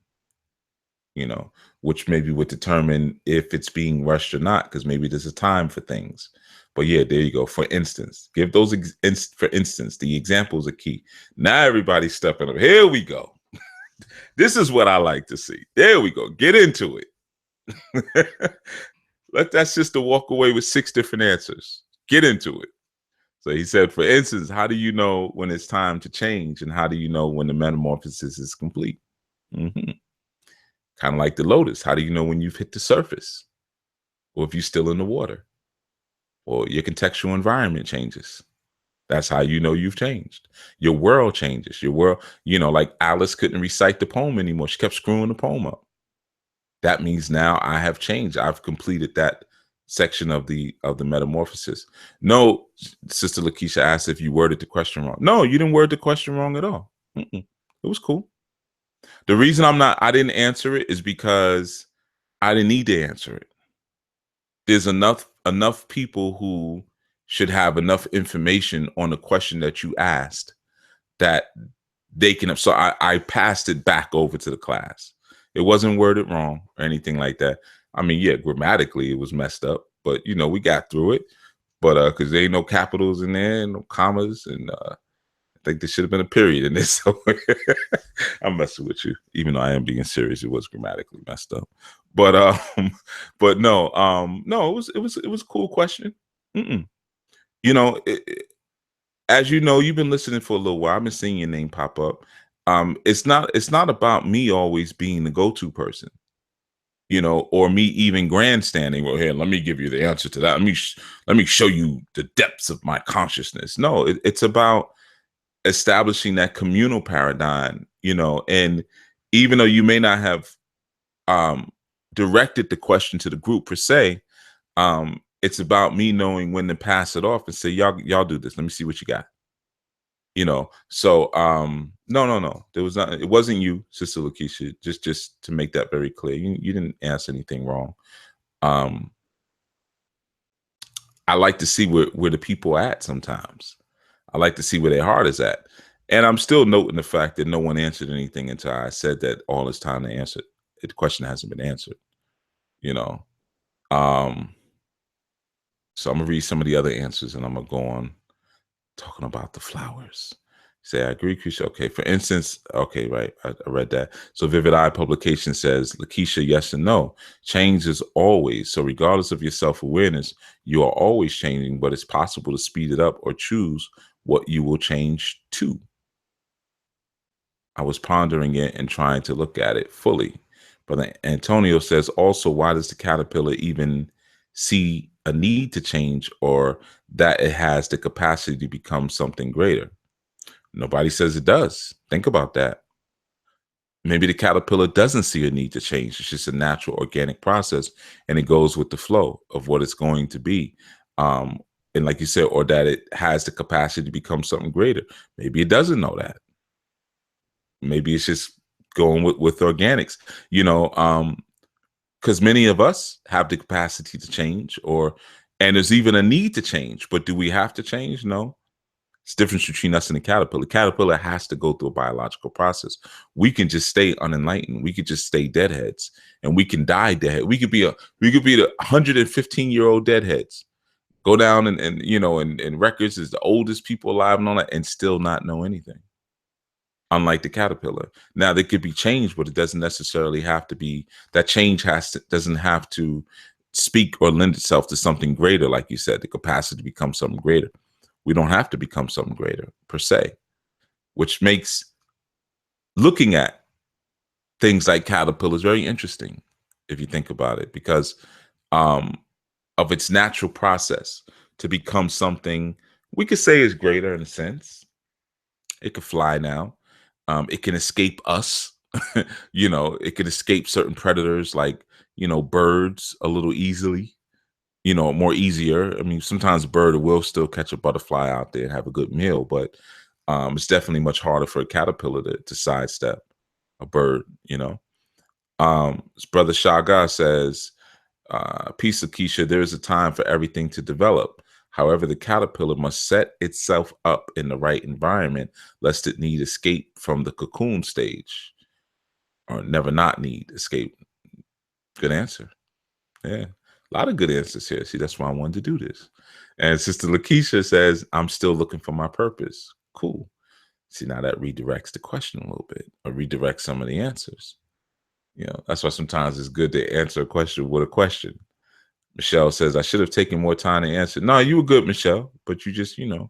which maybe would determine if it's being rushed or not, because maybe there's a time for things. But yeah, there you go. For instance, give those, for instance, the examples are key. Now everybody's stepping up. Here we go. This is what I like to see. There we go. Get into it. Let that sister walk away with 6 different answers. Get into it. So he said, for instance, how do you know when it's time to change? And how do you know when the metamorphosis is complete? Mm-hmm. Kind of like the lotus. How do you know when you've hit the surface? Or if you're still in the water? Or your contextual environment changes. That's how you know you've changed. Your world changes. Your world, like Alice couldn't recite the poem anymore. She kept screwing the poem up. That means now I have changed. I've completed that section of the metamorphosis. No, Sister Lakeisha asked if you worded the question wrong. No, you didn't word the question wrong at all. It was cool. The reason I didn't answer it is because I didn't need to answer it. There's enough people who should have enough information on the question that you asked that they can have. So I passed it back over to the class. It wasn't worded wrong or anything like that. I mean, yeah, grammatically it was messed up, but we got through it. But because there ain't no capitals in there, no commas, and I think there should have been a period in this. So I'm messing with you, even though I am being serious. It was grammatically messed up, but no, it was a cool question. As you know, you've been listening for a little while. I've been seeing your name pop up. It's not about me always being the go-to person, or me even grandstanding. Well, here, let me give you the answer to that. Let me show you the depths of my consciousness. No, it's about establishing that communal paradigm, and even though you may not have directed the question to the group per se, it's about me knowing when to pass it off and say, y'all do this. Let me see what you got. So no. There was not. It wasn't you, Sister Lakeisha. Just to make that very clear, you didn't ask anything wrong. I like to see where the people at sometimes. I like to see where their heart is at. And I'm still noting the fact that no one answered anything until I said that all it's time to answer. The question hasn't been answered, So I'm gonna read some of the other answers and I'm gonna go on talking about the flowers. Say, I agree, Keisha. Okay, for instance, okay, right. I read that. So Vivid Eye Publication says, Lakeisha, yes and no. Change is always. So regardless of your self-awareness, you are always changing, but it's possible to speed it up or choose what you will change to. I was pondering it and trying to look at it fully. But Antonio says, also, why does the caterpillar even see a need to change or that it has the capacity to become something greater? Nobody says it does. Think about that. Maybe the caterpillar doesn't see a need to change. It's just a natural organic process and it goes with the flow of what it's going to be. And like you said, or that it has the capacity to become something greater. Maybe it doesn't know that. Maybe it's just going with organics, because many of us have the capacity to change and there's even a need to change. But do we have to change? No. It's the difference between us and the caterpillar. The caterpillar has to go through a biological process. We can just stay unenlightened. We could just stay deadheads, and we can die deadhead. We could be the 115-year-old deadheads. Go down and records as the oldest people alive and all that, and still not know anything. Unlike the caterpillar. Now there could be change, but it doesn't necessarily have to be. That change doesn't have to speak or lend itself to something greater, like you said, the capacity to become something greater. We don't have to become something greater per se, which makes looking at things like caterpillars very interesting if you think about it, because of its natural process to become something we could say is greater in a sense. It could fly now. It can escape us. It can escape certain predators like, birds a little easily. More easier. I mean, sometimes a bird will still catch a butterfly out there and have a good meal, but it's definitely much harder for a caterpillar to sidestep. a bird, Brother Shaga says, Peace of Keisha, there is a time for everything to develop. However, the caterpillar must set itself up in the right environment, lest it need escape from the cocoon stage, or never not need escape. Good answer. Yeah. A lot of good answers here. See, that's why I wanted to do this. And Sister Lakeisha says, I'm still looking for my purpose. Cool. See, now that redirects the question a little bit, or redirects some of the answers. That's why sometimes it's good to answer a question with a question. Michelle says, I should have taken more time to answer. No, you were good, Michelle, but you just, you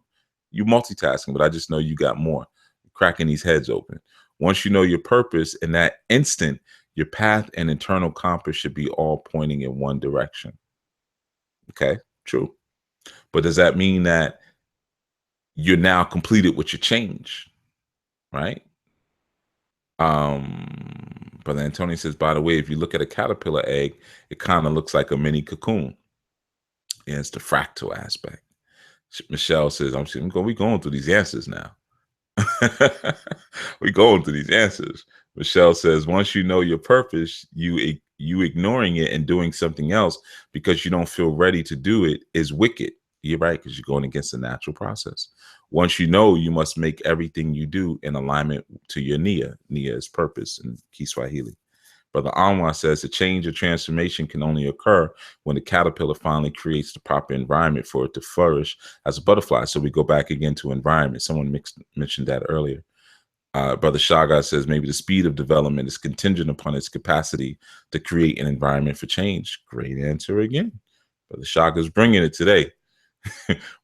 multitasking, but I just know you got more. You're cracking these heads open. Once you know your purpose, in that instant, your path and internal compass should be all pointing in one direction. Okay, true. But does that mean that you're now completed with your change? Right? Brother Antonio says, by the way, if you look at a caterpillar egg, it kind of looks like a mini cocoon. Yeah, it's the fractal aspect. Michelle says, we going through these answers now. We going through these answers. Michelle says, once you know your purpose, you ignoring it and doing something else because you don't feel ready to do it is wicked. You're right, because you're going against the natural process. Once you know, you must make everything you do in alignment to your Nia. Nia is purpose in Kiswahili. Brother Anwar says the change or transformation can only occur when the caterpillar finally creates the proper environment for it to flourish as a butterfly. So we go back again to environment. Someone mentioned that earlier. Brother Shaga says maybe the speed of development is contingent upon its capacity to create an environment for change. Great answer again. Brother Shaga's bringing it today.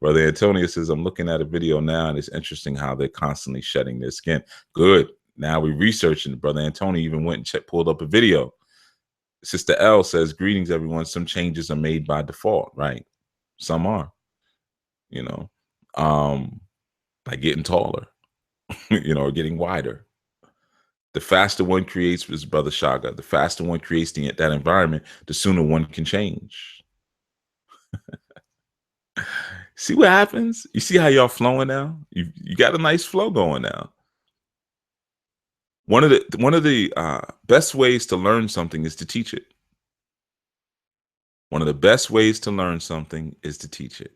Brother Antonio says, I'm looking at a video now, and it's interesting how they're constantly shedding their skin. Good. Now we're researching. Brother Antonio even went and pulled up a video. Sister L says, greetings, everyone. Some changes are made by default, right? Some are, like getting taller, or getting wider. The faster one creates, is Brother Shaga, the faster one creates that environment, the sooner one can change. See what happens? You see how y'all flowing now? You got a nice flow going now. One of the best ways to learn something is to teach it. One of the best ways to learn something is to teach it.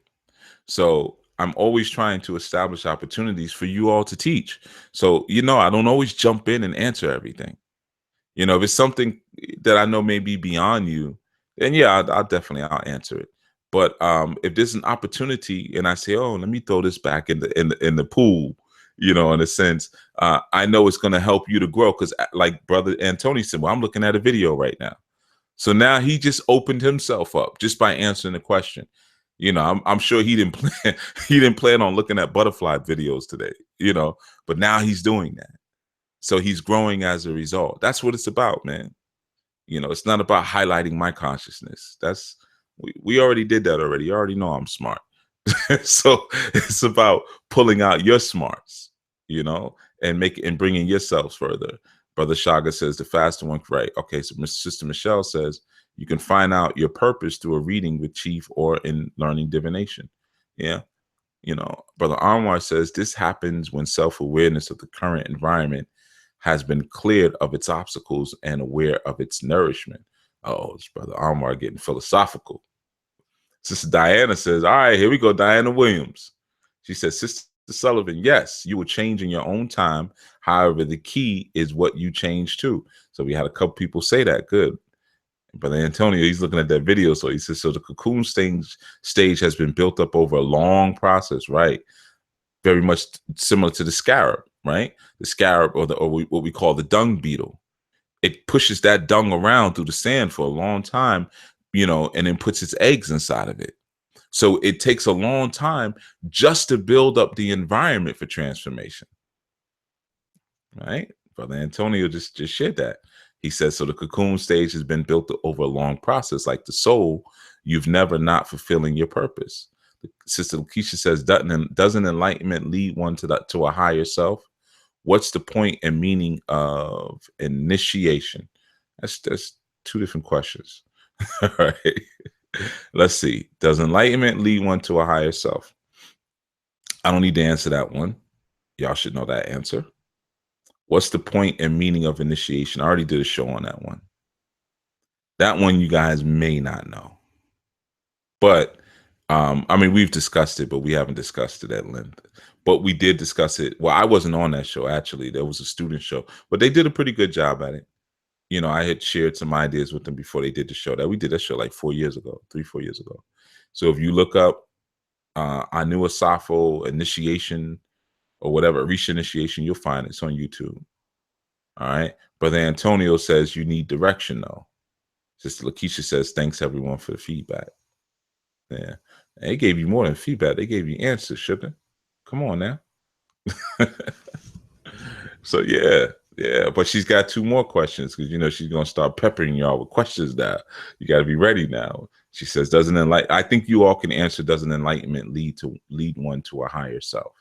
So I'm always trying to establish opportunities for you all to teach. So, I don't always jump in and answer everything. If it's something that I know may be beyond you, then yeah, I'll answer it. But if there's an opportunity and I say, oh, let me throw this back in the pool, in a sense, I know it's going to help you to grow. Because like Brother Anthony said, well, I'm looking at a video right now. So now he just opened himself up just by answering the question. I'm sure he didn't plan on looking at butterfly videos today, but now he's doing that. So he's growing as a result. That's what it's about, man. It's not about highlighting my consciousness. We already did that already. You already know I'm smart. So it's about pulling out your smarts, and bringing yourselves further. Brother Shaga says the faster one, right? Okay, so Sister Michelle says you can find out your purpose through a reading with Cheif or in learning divination. Yeah. Brother Anwar says this happens when self-awareness of the current environment has been cleared of its obstacles and aware of its nourishment. Oh, it's Brother Anwar getting philosophical. Sister Diana says, all right, here we go, Diana Williams. She says, Sister Sullivan, yes, you will change in your own time. However, the key is what you change to. So we had a couple people say that. Good. But Antonio, he's looking at that video. So he says, so the cocoon stage has been built up over a long process, right? Very much similar to the scarab, right? The scarab or what we call the dung beetle. It pushes that dung around through the sand for a long time, and then puts its eggs inside of it. So it takes a long time just to build up the environment for transformation. Right? Brother Antonio just shared that. He says, so the cocoon stage has been built over a long process. Like the soul, you've never not fulfilling your purpose. Sister Lakeisha says, doesn't enlightenment lead one to a higher self? What's the point and meaning of initiation? That's two different questions. All right. Let's see. Does enlightenment lead one to a higher self? I don't need to answer that one. Y'all should know that answer. What's the point and meaning of initiation? I already did a show on that one. That one you guys may not know. But I mean, we've discussed it, but we haven't discussed it at length. But we did discuss it. Well, I wasn't on that show, actually. There was a student show, but they did a pretty good job at it. You know, I had shared some ideas with them before they did the show. That we did that show like 4 years ago, 3, 4 years ago. So if you look up Anu Asafo initiation or whatever, Risha initiation, you'll find it's on YouTube. All right. Brother Antonio says you need direction, though. Sister Lakeisha says, thanks everyone for the feedback. Yeah. They gave you more than feedback. They gave you answers, shouldn't they? Come on now. So yeah. But she's got 2 more questions because you know she's gonna start peppering y'all with questions now. You got to be ready now. She says, "Doesn't enlighten?" I think you all can answer. Doesn't enlightenment lead one to a higher self?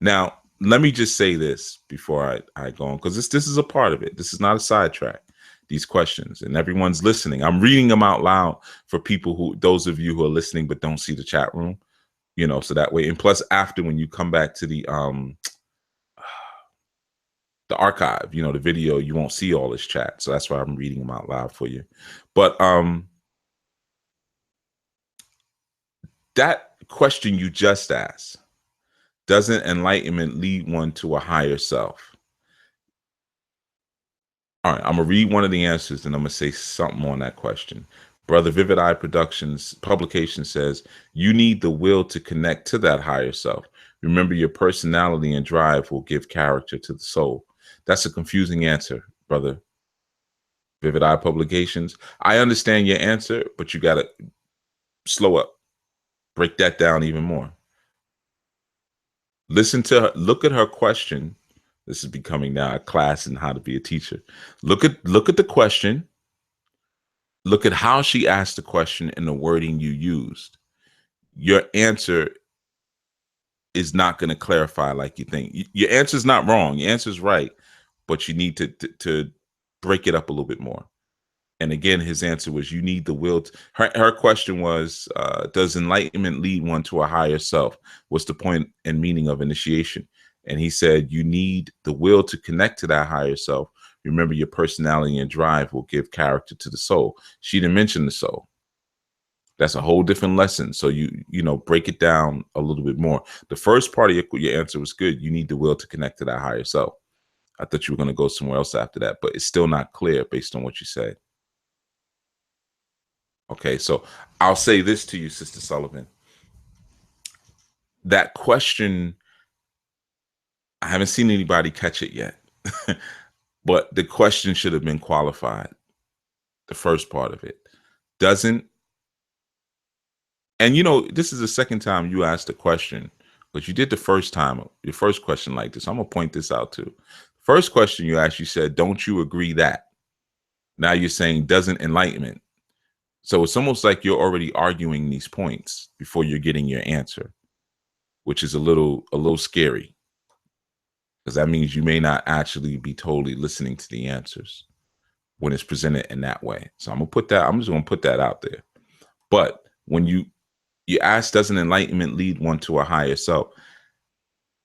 Now, let me just say this before I go on, because this is a part of it. This is not a sidetrack. These questions, and everyone's listening. I'm reading them out loud for people those of you who are listening but don't see the chat room. You know, so that way. And plus, after when you come back to the archive, you know, the video, you won't see all this chat. So that's why I'm reading them out loud for you. But that question you just asked, doesn't enlightenment lead one to a higher self? All right, I'm gonna read one of the answers and I'm gonna say something on that question. Brother Vivid Eye Productions publication says you need the will to connect to that higher self. Remember, your personality and drive will give character to the soul. That's a confusing answer, brother Vivid Eye Publications. I understand your answer, but you gotta slow up. Break that down even more. Listen to her, look at her question. This is becoming now a class in how to be a teacher. Look at the question. Look at how she asked the question and the wording you used. Your answer is not going to clarify like you think. Your answer is not wrong. Your answer is right, but you need to break it up a little bit more. And again, his answer was, you need the will. Her question was, does enlightenment lead one to a higher self? What's the point and meaning of initiation? And he said, you need the will to connect to that higher self. Remember, your personality and drive will give character to the soul. She didn't mention the soul. That's a whole different lesson. So you know, break it down a little bit more. The first part of your answer was good. You need the will to connect to that higher self. I thought you were going to go somewhere else after that, but it's still not clear based on what you said. Okay, so I'll say this to you, Sister Sullivan. That question, I haven't seen anybody catch it yet, but the question should have been qualified. The first part of it doesn't. And you know, this is the second time you asked the question, but you did the first time, your first question like this. I'm going to point this out too. First question you asked, you said, don't you agree that? Now you're saying, doesn't enlightenment? So it's almost like you're already arguing these points before you're getting your answer, which is a little scary, because that means you may not actually be totally listening to the answers when it's presented in that way. So I'm just gonna put that out there. But when you ask, doesn't enlightenment lead one to a higher self?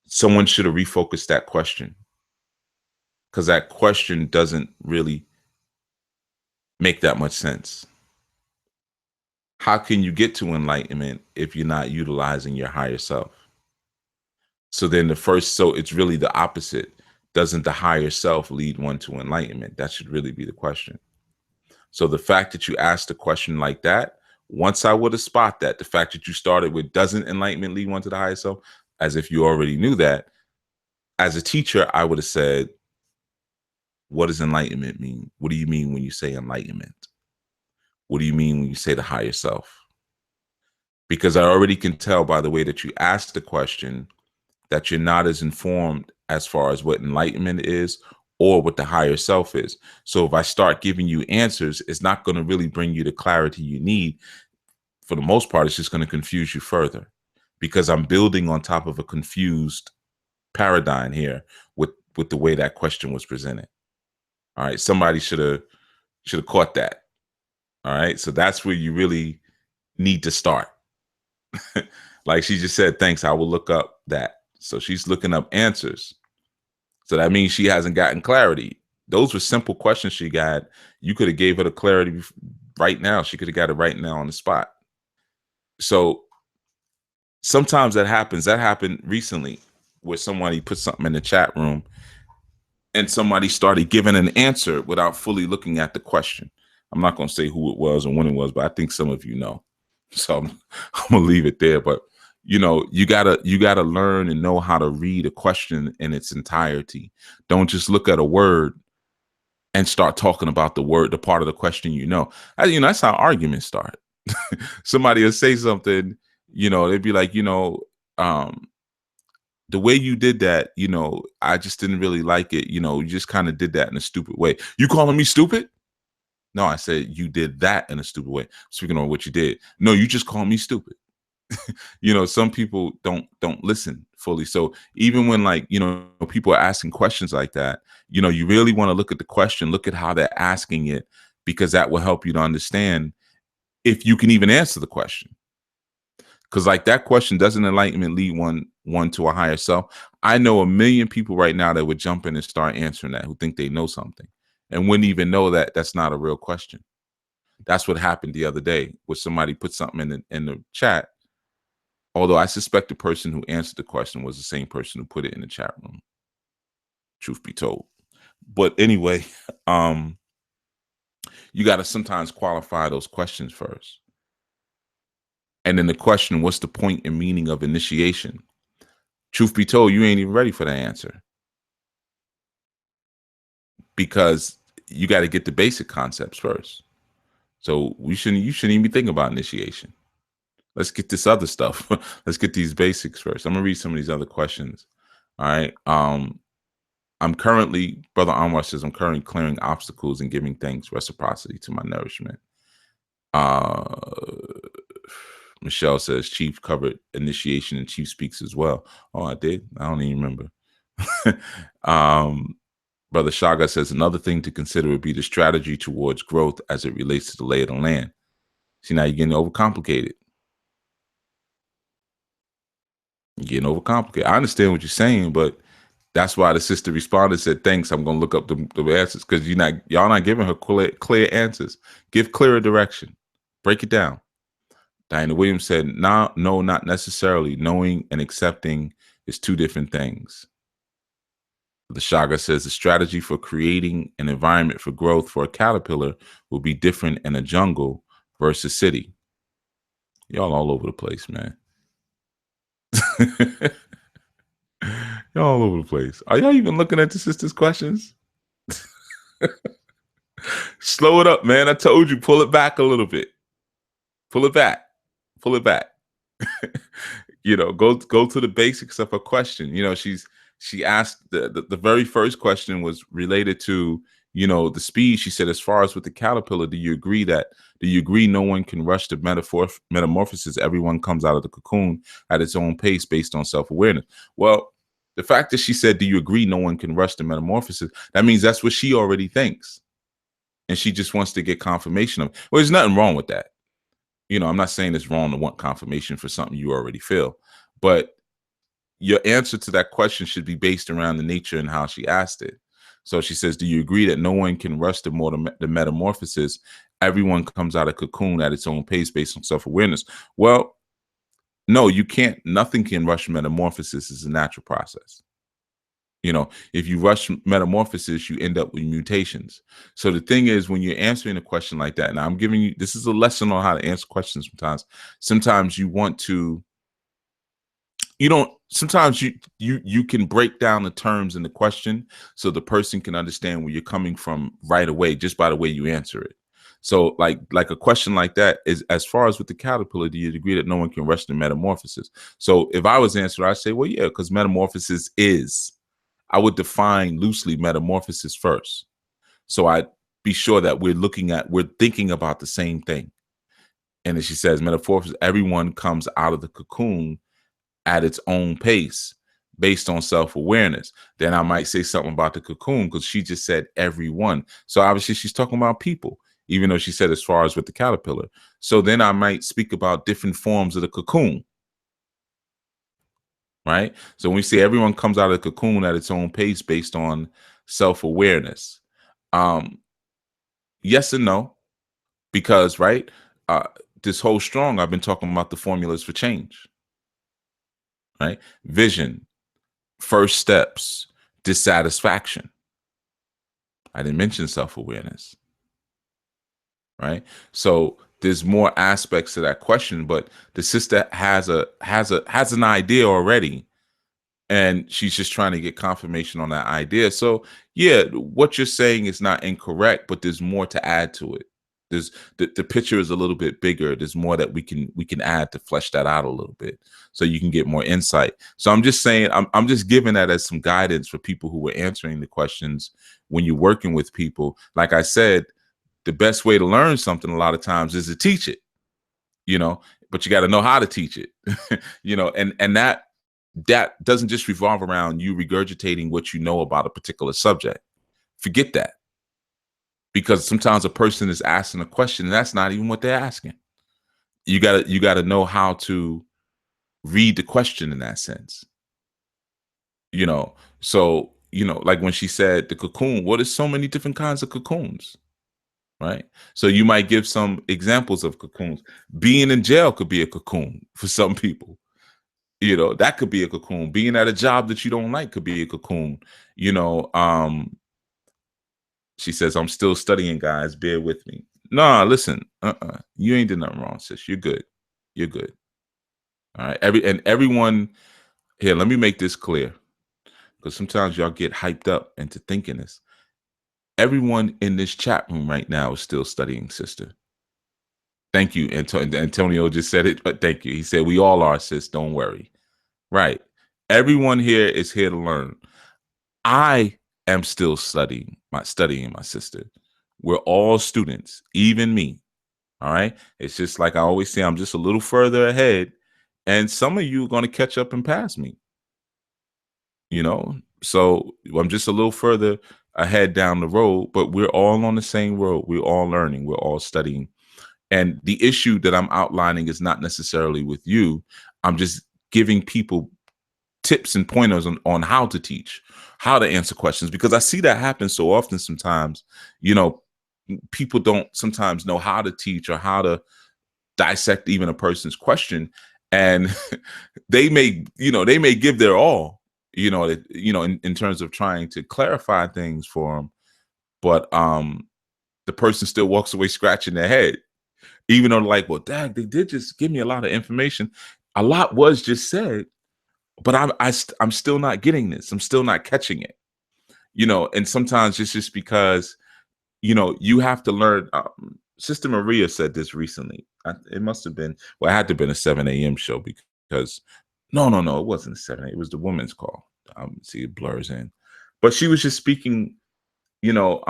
Someone should have refocused that question, because that question doesn't really make that much sense. How can you get to enlightenment if you're not utilizing your higher self? So then so it's really the opposite. Doesn't the higher self lead one to enlightenment? That should really be the question. So the fact that you asked a question like that, once I would have spot that, the fact that you started with, doesn't enlightenment lead one to the higher self, as if you already knew that, as a teacher, I would have said, what does enlightenment mean? What do you mean when you say enlightenment? What do you mean when you say the higher self? Because I already can tell by the way that you asked the question that you're not as informed as far as what enlightenment is or what the higher self is. So if I start giving you answers, it's not going to really bring you the clarity you need. For the most part, it's just going to confuse you further, because I'm building on top of a confused paradigm here with the way that question was presented. All right. Somebody should have caught that. All right. So that's where you really need to start. Like she just said, thanks, I will look up that. So she's looking up answers. So that means she hasn't gotten clarity. Those were simple questions she got. You could have gave her the clarity right now. She could have got it right now on the spot. So sometimes that happens. That happened recently where somebody put something in the chat room and somebody started giving an answer without fully looking at the question. I'm not going to say who it was and when it was, but I think some of you know. So I'm going to leave it there. But you gotta learn and know how to read a question in its entirety. Don't just look at a word and start talking about the word, the part of the question. That's how arguments start. Somebody will say something, they'd be like, the way you did that, I just didn't really like it. You just kind of did that in a stupid way. You calling me stupid? No, I said you did that in a stupid way. Speaking of what you did. No, you just called me stupid. Some people don't listen fully. So even when people are asking questions like that, you really want to look at the question, look at how they're asking it, because that will help you to understand if you can even answer the question. Because that question, doesn't enlightenment lead one to a higher self? I know a million people right now that would jump in and start answering that, who think they know something and wouldn't even know that that's not a real question. That's what happened the other day, where somebody put something in the chat. Although I suspect the person who answered the question was the same person who put it in the chat room, truth be told. But anyway, you got to sometimes qualify those questions first. And then the question, what's the point and meaning of initiation? Truth be told, you ain't even ready for the answer, because you got to get the basic concepts first. So you shouldn't even be thinking about initiation. Let's get this other stuff. Let's get these basics first. I'm gonna read some of these other questions. All right. I'm currently, Brother Anwar says, I'm currently clearing obstacles and giving thanks, reciprocity to my nourishment. Michelle says, Cheif covered initiation and Cheif speaks as well. Oh, I did? I don't even remember. Brother Shaga says, another thing to consider would be the strategy towards growth as it relates to the lay of the land. See, now you're getting overcomplicated. I understand what you're saying, but that's why the sister responded, said, thanks, I'm going to look up the answers, because y'all not giving her clear answers. Give clearer direction. Break it down. Diana Williams said, no, not necessarily. Knowing and accepting is two different things. The Shaga says the strategy for creating an environment for growth for a caterpillar will be different in a jungle versus city. Y'all all over the place, man. Y'all all over the place. Are y'all even looking at the sister's questions? Slow it up, man. I told you, pull it back a little bit. Pull it back. Go to the basics of a question. She asked the very first question was related to the speed. She said, as far as with the caterpillar, do you agree no one can rush the metamorphosis? Everyone comes out of the cocoon at its own pace based on self-awareness. Well, the fact that she said, do you agree no one can rush the metamorphosis, that means that's what she already thinks, and she just wants to get confirmation of it. Well, there's nothing wrong with that. I'm not saying it's wrong to want confirmation for something you already feel, but your answer to that question should be based around the nature and how she asked it. So she says, do you agree that no one can rush the metamorphosis? Everyone comes out of cocoon at its own pace based on self-awareness. Well, no, you can't. Nothing can rush metamorphosis. It's a natural process. If you rush metamorphosis, you end up with mutations. So the thing is, when you're answering a question like that, and I'm giving you, this is a lesson on how to answer questions sometimes you want to, sometimes you can break down the terms in the question so the person can understand where you're coming from right away, just by the way you answer it. So like a question like that is, as far as with the caterpillar, do you agree that no one can rush the metamorphosis? So if I was answering, I'd say, well, yeah, because metamorphosis is, I would define loosely metamorphosis first. So I'd be sure that we're thinking about the same thing. And as she says, metamorphosis, everyone comes out of the cocoon at its own pace based on self-awareness. Then I might say something about the cocoon, because she just said everyone. So obviously she's talking about people, even though she said as far as with the caterpillar. So then I might speak about different forms of the cocoon. right? So when we say everyone comes out of the cocoon at its own pace based on self-awareness, um, yes and no, because right, uh, this whole strong, I've been talking about the formulas for change, right? Vision, first steps, dissatisfaction. I didn't mention self-awareness, right? So there's more aspects to that question, but the sister has an idea already, and she's just trying to get confirmation on that idea. So yeah, what you're saying is not incorrect, but there's more to add to it. There's the picture is a little bit bigger. There's more that we can add to flesh that out a little bit, so you can get more insight. So I'm just saying, I'm just giving that as some guidance for people who were answering the questions when you're working with people. Like I said, the best way to learn something a lot of times is to teach it, you know, but you got to know how to teach it, and that doesn't just revolve around you regurgitating what you know about a particular subject. Forget that, because sometimes a person is asking a question and that's not even what they're asking. You got to know how to read the question in that sense, you know. So, like when she said the cocoon, what is so many different kinds of cocoons, right? So you might give some examples of cocoons. Being in jail could be a cocoon for some people. That could be a cocoon. Being at a job that you don't like could be a cocoon. You know, she says, I'm still studying, guys. Bear with me. Nah, listen, you ain't did nothing wrong, sis. You're good. You're good. All right. Everyone here, let me make this clear, because sometimes y'all get hyped up into thinking this. Everyone in this chat room right now is still studying, sister. Thank you. Antonio just said it, but thank you. He said, we all are, sis. Don't worry. Right. Everyone here is here to learn. I am still studying, my sister. We're all students, even me. All right. It's just like I always say, I'm just a little further ahead, and some of you are going to catch up and pass me. So I'm just a little further ahead down the road, but we're all on the same road. We're all learning. We're all studying. And the issue that I'm outlining is not necessarily with you. I'm just giving people tips and pointers on how to teach, how to answer questions, because I see that happen so often sometimes. People don't sometimes know how to teach or how to dissect even a person's question, and they may give their all, in terms of trying to clarify things for them, but the person still walks away scratching their head, even though like, well, dad, they did just give me a lot of information. A lot was just said, but I'm still not getting this. I'm still not catching it. And sometimes it's just because, you have to learn. Sister Maria said this recently. It must have been, well, it had to have been a 7 a.m. show, because no, it wasn't 7 a.m. It was the women's call. See, it blurs in. But she was just speaking, you know,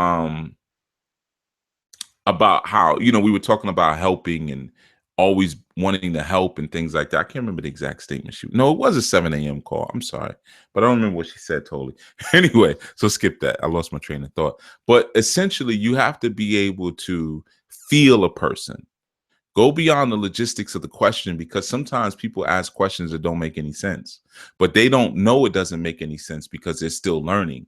about how, we were talking about helping and always wanting to help and things like that. I can't remember the exact statement. No, it was a 7 a.m. call. I'm sorry, but I don't remember what she said totally. Anyway, so skip that. I lost my train of thought. But essentially, you have to be able to feel a person. Go beyond the logistics of the question, because sometimes people ask questions that don't make any sense, but they don't know it doesn't make any sense because they're still learning.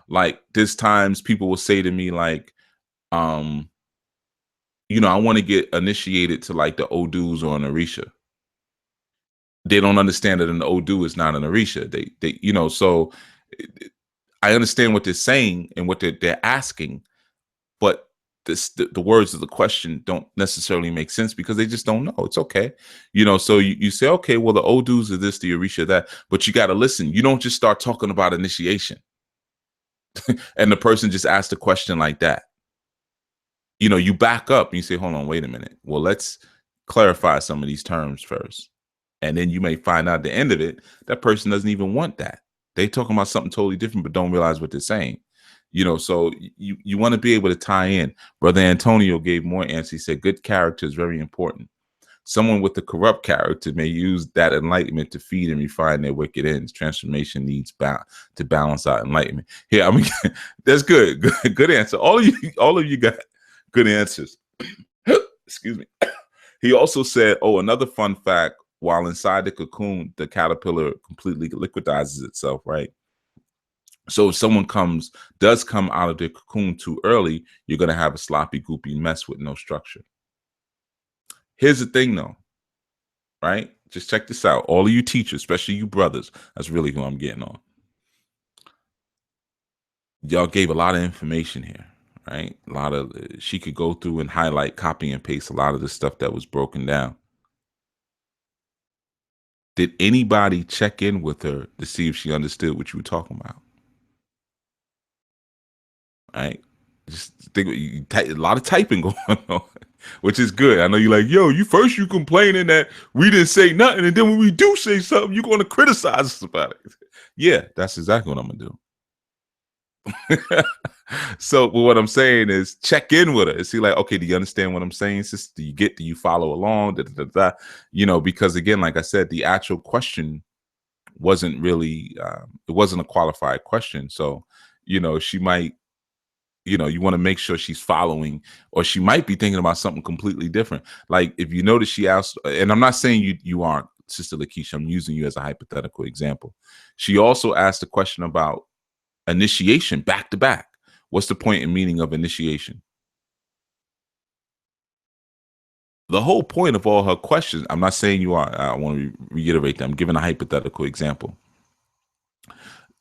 Like there's times people will say to me like, I want to get initiated to like the Odus or an Orisha. They don't understand that an Odu is not an Orisha. So I understand what they're saying and what they're asking, but the words of the question don't necessarily make sense because they just don't know. It's okay. So you say, okay, well, the Odus are this, the Orisha that, but you got to listen. You don't just start talking about initiation and the person just asked a question like that. You back up and you say, hold on, wait a minute. Well, let's clarify some of these terms first. And then you may find out at the end of it, that person doesn't even want that. They talking about something totally different, but don't realize what they're saying. So you want to be able to tie in. Brother Antonio gave more answers. He said, good character is very important. Someone with a corrupt character may use that enlightenment to feed and refine their wicked ends. Transformation needs to balance out enlightenment. Yeah, that's good. Good answer. All of you got good answers. Excuse me. He also said, another fun fact while inside the cocoon, the caterpillar completely liquidizes itself, right? So if someone does come out of the cocoon too early, you're going to have a sloppy, goopy mess with no structure. Here's the thing, though, right? Just check this out. All of you teachers, especially you brothers, that's really who I'm getting on. Y'all gave a lot of information here, right? A lot of she could go through and highlight, copy and paste a lot of the stuff that was broken down. Did anybody check in with her to see if she understood what you were talking about? Right? Just think a lot of typing going on, which is good. I know you're like, yo, you complaining that we didn't say nothing, and then when we do say something, you're going to criticize us about it. Yeah, that's exactly what I'm gonna do. So what I'm saying is check in with her and see, like, okay, do you understand what I'm saying, sister? Do you follow along? Da, da, da, da. Because again, like I said, the actual question wasn't really it wasn't a qualified question. So, she might, you want to make sure she's following, or she might be thinking about something completely different. Like if you notice she asked, and I'm not saying you aren't, Sister Lakeisha, I'm using you as a hypothetical example. She also asked a question about initiation back to back. What's the point and meaning of initiation? The whole point of all her questions, I'm not saying you are, I want to reiterate that. I'm giving a hypothetical example.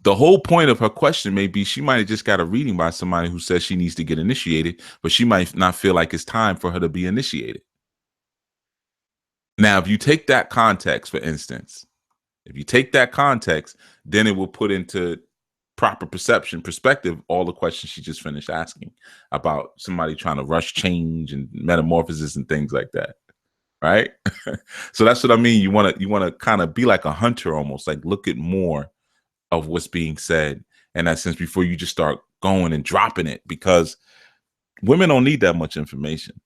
The whole point of her question may be she might have just got a reading by somebody who says she needs to get initiated, but she might not feel like it's time for her to be initiated. Now, if you take that context, for instance, then it will put into proper perspective all the questions she just finished asking about somebody trying to rush change and metamorphosis and things like that. Right? So that's what I mean. You want to kind of be like a hunter, almost like look at more of what's being said in that sense before you just start going and dropping it, because women don't need that much information.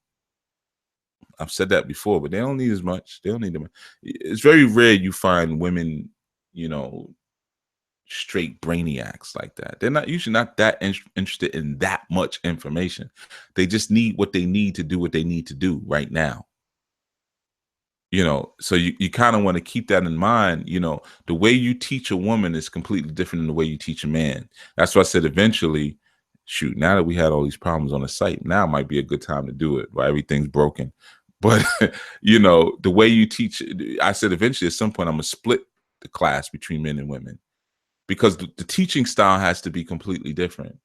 I've said that before, but they don't need as much. They don't need them. It's very rare you find women, straight brainiacs like that. They're not usually not that interested in that much information. They just need what they need to do what they need to do right now. So you kind of want to keep that in mind. The way you teach a woman is completely different than the way you teach a man. That's why I said eventually, shoot, now that we had all these problems on the site, now might be a good time to do it, while everything's broken. But the way you teach, I said eventually at some point I'm gonna split the class between men and women, because the teaching style has to be completely different.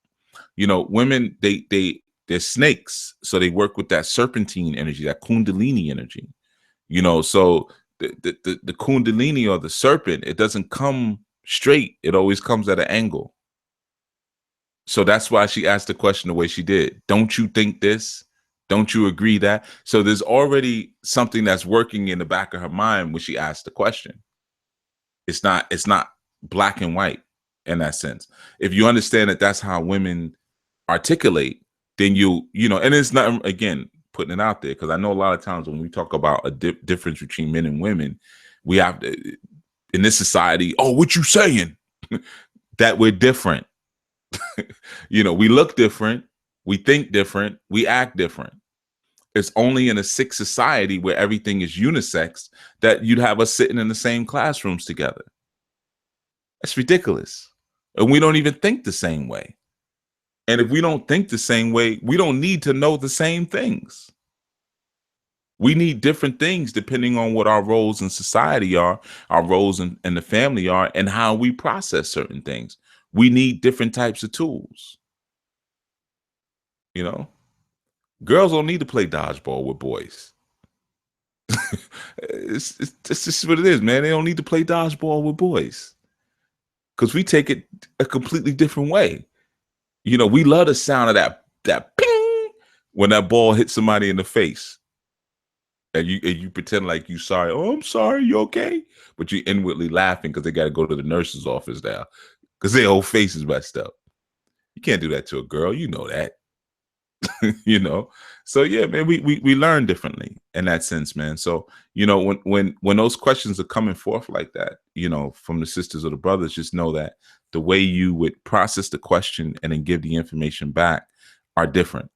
Women, they're snakes, so they work with that serpentine energy, that kundalini energy. So the kundalini, or the serpent, it doesn't come straight. It always comes at an angle. So that's why she asked the question the way she did. Don't you think this? Don't you agree that? So there's already something that's working in the back of her mind when she asked the question. It's not black and white in that sense. If you understand that that's how women articulate, then and it's not, again, putting it out there, because I know a lot of times when we talk about a difference between men and women, we have to, in this society, oh, what you saying? That we're different. We look different, we think different, we act different. It's only in a sick society where everything is unisex that you'd have us sitting in the same classrooms together. That's ridiculous. And we don't even think the same way. And if we don't think the same way, we don't need to know the same things. We need different things depending on what our roles in society are, our roles in the family are, and how we process certain things. We need different types of tools. Girls don't need to play dodgeball with boys. It's just what it is, man. They don't need to play dodgeball with boys, because we take it a completely different way. We love the sound of that ping when that ball hits somebody in the face. And you pretend like you sorry. Oh, I'm sorry. You okay? But you inwardly laughing because they got to go to the nurse's office now because their whole face is messed up. You can't do that to a girl. You know that. So yeah, man, we learn differently in that sense, man. So when those questions are coming forth like that, from the sisters or the brothers, just know that the way you would process the question and then give the information back are different.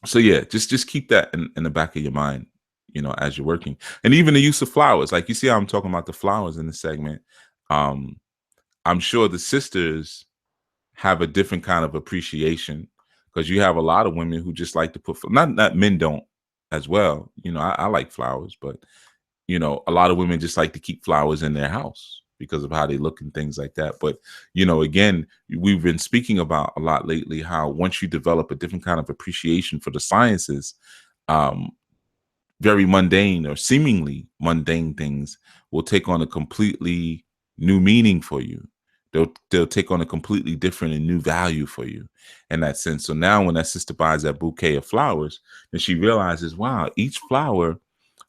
So yeah, just keep that in the back of your mind, as you're working. And even the use of flowers, like you see how I'm talking about the flowers in the segment. um I'm sure the sisters have a different kind of appreciation, because you have a lot of women who just like to put, not that men don't as well. I like flowers, but a lot of women just like to keep flowers in their house because of how they look and things like that. But again, we've been speaking about a lot lately how once you develop a different kind of appreciation for the sciences, um very mundane or seemingly mundane things will take on a completely new meaning for you. They'll take on a completely different and new value for you in that sense. So now when that sister buys that bouquet of flowers, then she realizes, wow, each flower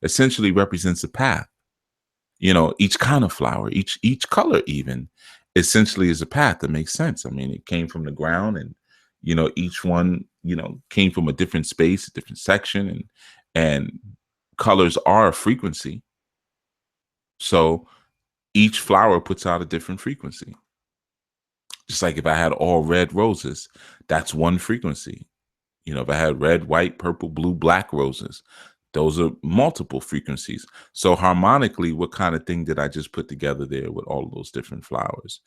essentially represents a path. Each kind of flower, each color even essentially is a path that makes sense. I mean, it came from the ground, and each one came from a different space, a different section, and colors are a frequency. So each flower puts out a different frequency. Just like if I had all red roses, that's one frequency. If I had red, white, purple, blue, black roses, those are multiple frequencies. So harmonically, what kind of thing did I just put together there with all of those different flowers?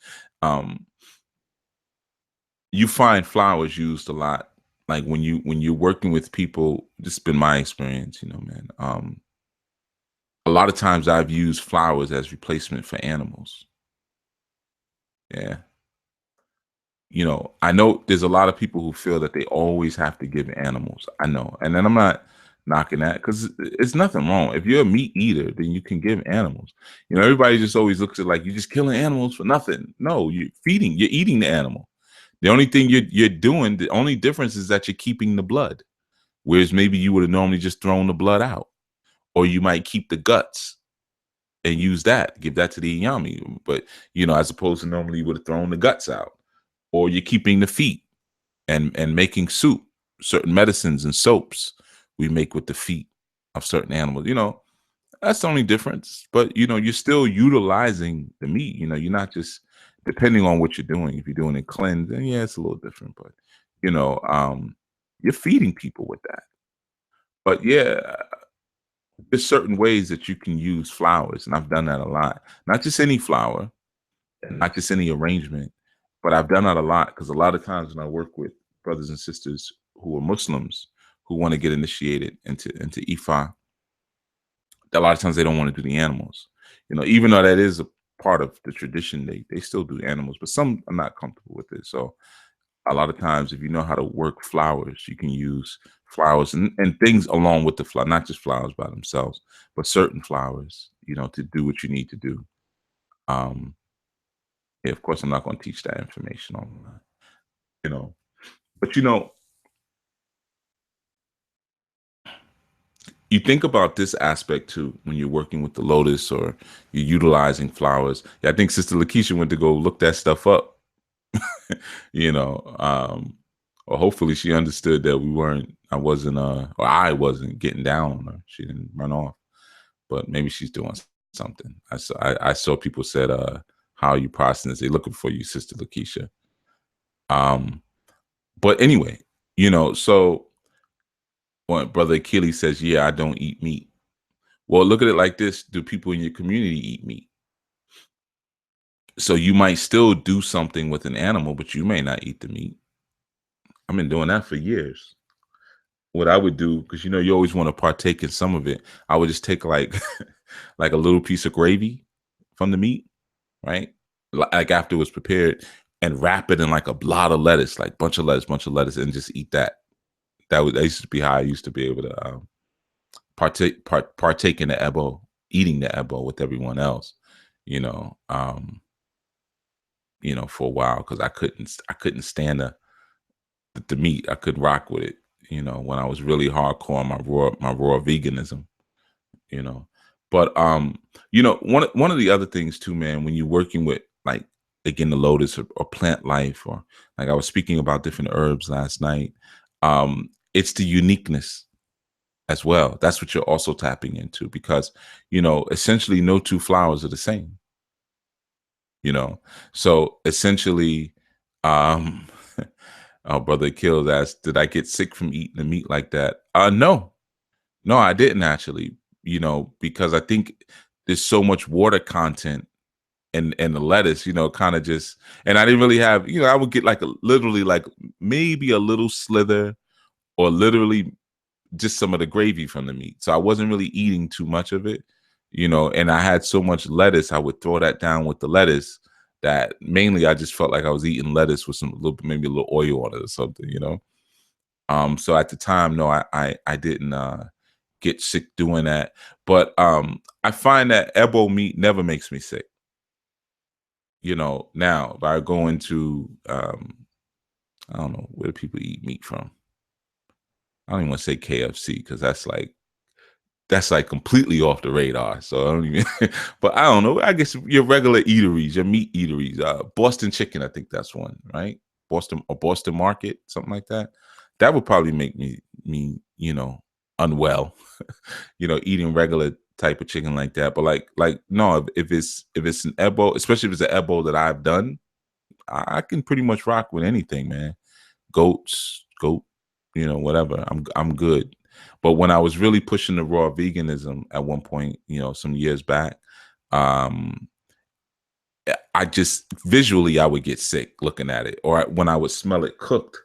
You find flowers used a lot. Like when you're working with people, this has been my experience, man. A lot of times I've used flowers as replacement for animals. Yeah. I know there's a lot of people who feel that they always have to give animals. I know. And then I'm not knocking that, because it's nothing wrong. If you're a meat eater, then you can give animals. Everybody just always looks at like you're just killing animals for nothing. No, you're eating the animal. The only thing you're doing, the only difference is that you're keeping the blood. Whereas maybe you would have normally just thrown the blood out. Or you might keep the guts and use that, give that to the yummy. But as opposed to normally you would have thrown the guts out. Or you're keeping the feet and making soup, certain medicines and soaps we make with the feet of certain animals. That's the only difference. But you're still utilizing the meat. You're not just, depending on what you're doing. If you're doing a cleanse, then yeah, it's a little different. But you're feeding people with that. But yeah, there's certain ways that you can use flowers, and I've done that a lot. Not just any flower, and not just any arrangement, but I've done that a lot, because a lot of times when I work with brothers and sisters who are Muslims who want to get initiated into Ifa, a lot of times they don't want to do the animals. Even though that is a part of the tradition, they still do animals, but some are not comfortable with it. So a lot of times, if you know how to work flowers, you can use flowers and things along with the flower, not just flowers by themselves, but certain flowers, to do what you need to do. Yeah, of course, I'm not going to teach that information online, but you think about this aspect too when you're working with the lotus or you're utilizing flowers. Yeah, I think Sister Lakeisha went to go look that stuff up, you know, um, or hopefully she understood that I wasn't getting down on her. She didn't run off, but maybe she's doing something. I saw people said, how are you processing this? They're looking for you, Sister Lakeisha. Um, but anyway, so when Brother Achilles says, yeah, I don't eat meat. Well, look at it like this. Do people in your community eat meat? So you might still do something with an animal, but you may not eat the meat. I've been doing that for years. What I would do, because you always want to partake in some of it, I would just take like like a little piece of gravy from the meat, right? Like after it was prepared, and wrap it in like a lot of lettuce, like bunch of lettuce, and just eat that. That used to be how I used to be able to partake in the ebo, eating the ebo with everyone else, you know, um, for a while, because I couldn't stand the meat. I couldn't rock with it, when I was really hardcore on my raw veganism, you know. But one of the other things too, man, when you're working with, like, again, the lotus or plant life, or like I was speaking about different herbs last night, it's the uniqueness as well. That's what you're also tapping into, because essentially no two flowers are the same. So essentially, um our brother Kills asked, did I get sick from eating the meat like that? No, I didn't actually. because I think there's so much water content and the lettuce, kind of just, and I didn't really have, I would get like literally like maybe a little slither or literally just some of the gravy from the meat. So I wasn't really eating too much of it, and I had so much lettuce, I would throw that down with the lettuce that mainly I just felt like I was eating lettuce with maybe a little oil on it or something. So at the time, no, I didn't get sick doing that. But I find that ebo meat never makes me sick. Now if I go into I don't know where do people eat meat from. I don't even want to say KFC because that's like completely off the radar. So I don't even but I don't know. I guess your regular eateries, your meat eateries, Boston chicken, I think that's one, right? Boston Market, something like that. That would probably make me, unwell, eating regular type of chicken like that. But like no, if it's an ebo, especially if it's an ebo that I've done, I can pretty much rock with anything, man. Goat, whatever. I'm good. But when I was really pushing the raw veganism at one point, some years back, um, I just visually I would get sick looking at it, or when I would smell it cooked,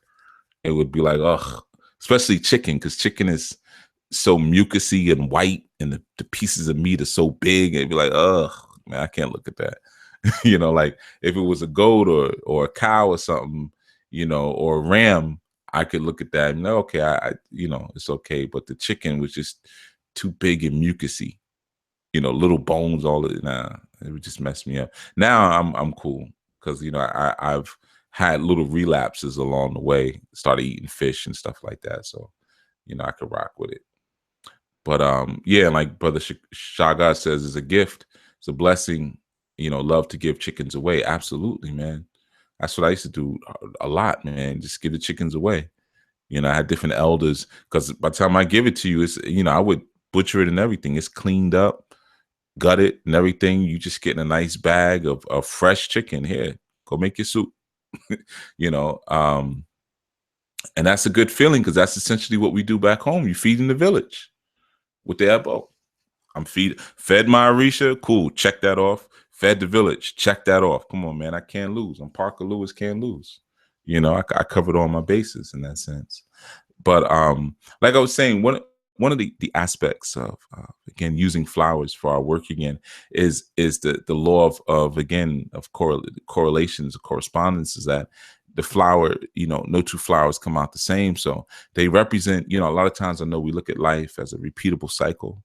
it would be like, ugh. Especially chicken, because chicken is so mucusy and white, and the pieces of meat are so big. It'd be like, ugh, man, I can't look at that. Like if it was a goat or a cow or something, or a ram, I could look at that and know, okay, it's okay. But the chicken was just too big and mucusy, little bones, all of it. Nah, it would just mess me up. Now I'm cool because I've had little relapses along the way, started eating fish and stuff like that. So, I could rock with it. But yeah, like Brother Shaga says, it's a gift, it's a blessing. Love to give chickens away. Absolutely, man. That's what I used to do a lot, man. Just give the chickens away. I had different elders because by the time I give it to you, it's I would butcher it and everything. It's cleaned up, gutted and everything. You just getting a nice bag of fresh chicken. Here, go make your soup. you know, um, and that's a good feeling because that's essentially what we do back home. You feed in the village with the elbow. I'm fed my Arisha. Cool. Check that off. Fed the village. Check that off. Come on, man. I can't lose. I'm Parker Lewis. Can't lose. I covered all my bases in that sense. But like I was saying, one of the aspects of again using flowers for our work again is the law of again of correlations, of correspondence, is that the flower, no two flowers come out the same. So they represent, a lot of times I know we look at life as a repeatable cycle,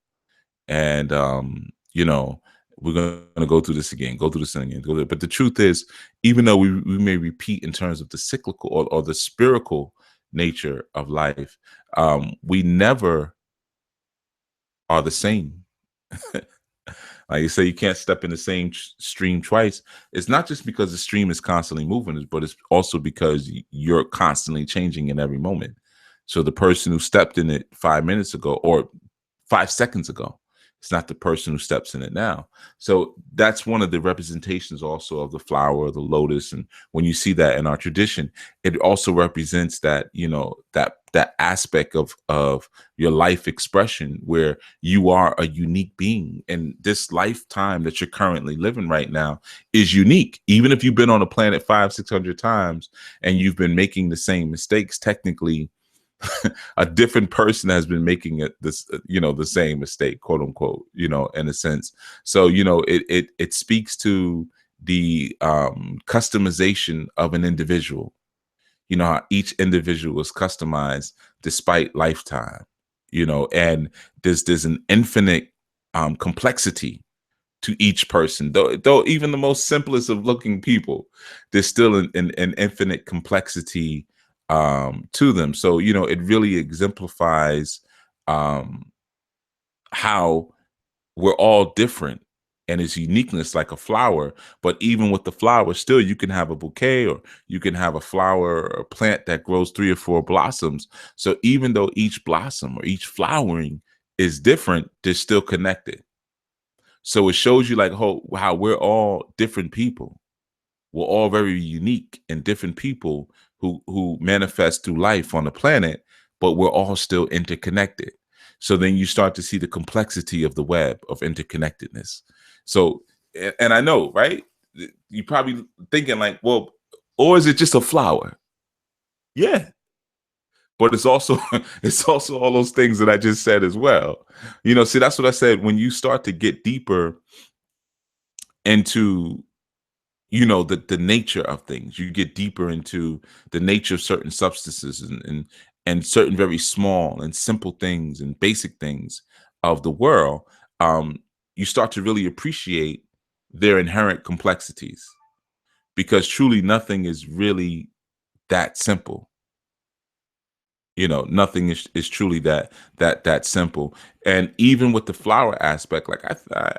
and we're going to go through this again, go through this again, but the truth is, even though we may repeat in terms of the cyclical or the spherical nature of life, we never are the same. Like you say, you can't step in the same stream twice. It's not just because the stream is constantly moving, but it's also because you're constantly changing in every moment. So the person who stepped in it 5 minutes ago or 5 seconds ago, it's not the person who steps in it now. So that's one of the representations also of the flower or the lotus. And when you see that in our tradition, it also represents that, that aspect of your life expression where you are a unique being. And this lifetime that you're currently living right now is unique. Even if you've been on the planet 500-600 times and you've been making the same mistakes, technically, a different person has been making the same mistake, quote unquote, in a sense. So, it speaks to the customization of an individual. How each individual is customized despite lifetime, and there's an infinite complexity to each person, though even the most simplest of looking people, there's still an infinite complexity to them. So it really exemplifies how we're all different and its uniqueness, like a flower. But even with the flower, still you can have a bouquet, or you can have a flower or a plant that grows 3 or 4 blossoms. So even though each blossom or each flowering is different, they're still connected. So it shows you like how we're all different people. We're all very unique and different people who manifest through life on the planet, but we're all still interconnected. So then you start to see the complexity of the web of interconnectedness. So, and I know, right? You probably thinking like, well, or is it just a flower? Yeah, but it's also it's also all those things that I just said as well. See, that's what I said. When you start to get deeper into the nature of things, you get deeper into the nature of certain substances and certain very small and simple things and basic things of the world. You start to really appreciate their inherent complexities, because truly nothing is really that simple. Nothing is truly that simple. And even with the flower aspect, like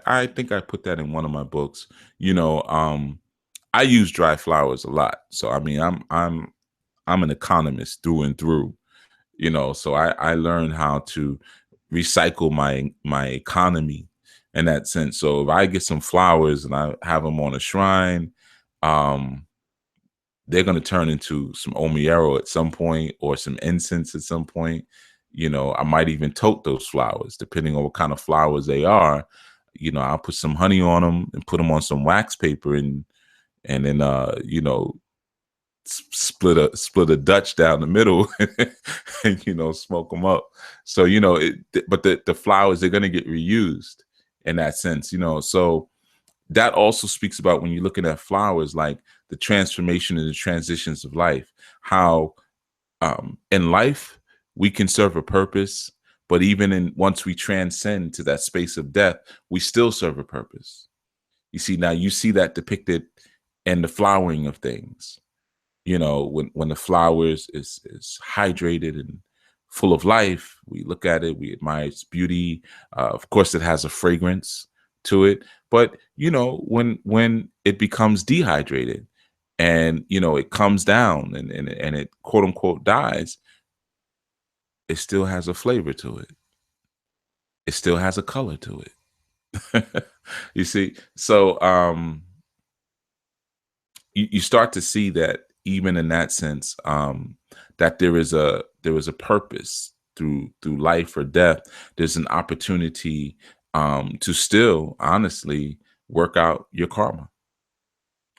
I think I put that in one of my books. I use dry flowers a lot. So I mean, I'm an economist through and through. So I learned how to recycle my economy in that sense. So if I get some flowers and I have them on a shrine, um, they're going to turn into some omiero at some point, or some incense at some point. I might even tote those flowers depending on what kind of flowers they are. I'll put some honey on them and put them on some wax paper, and then split a Dutch down the middle and smoke them up. So but the flowers, they're going to get reused in that sense. So that also speaks about, when you're looking at flowers, like the transformation and the transitions of life, how in life we can serve a purpose, but even once we transcend to that space of death, we still serve a purpose. Now you see that depicted in the flowering of things. When the flowers is hydrated and full of life, we look at it, we admire its beauty. Of course, it has a fragrance to it, but when it becomes dehydrated and it comes down and it quote unquote dies, it still has a flavor to it. It still has a color to it. You see, so you start to see that even in that sense, that there is a purpose through life or death. There's an opportunity to still honestly work out your karma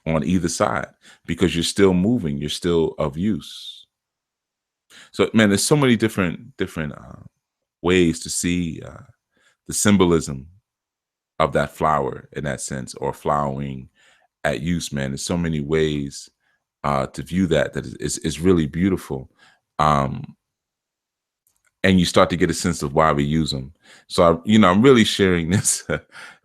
on either side, because you're still moving, you're still of use. So man, there's so many different ways to see the symbolism of that flower in that sense, or flowering at use. Man, there's so many ways to view that is really beautiful. Um, and you start to get a sense of why we use them. So, I'm really sharing this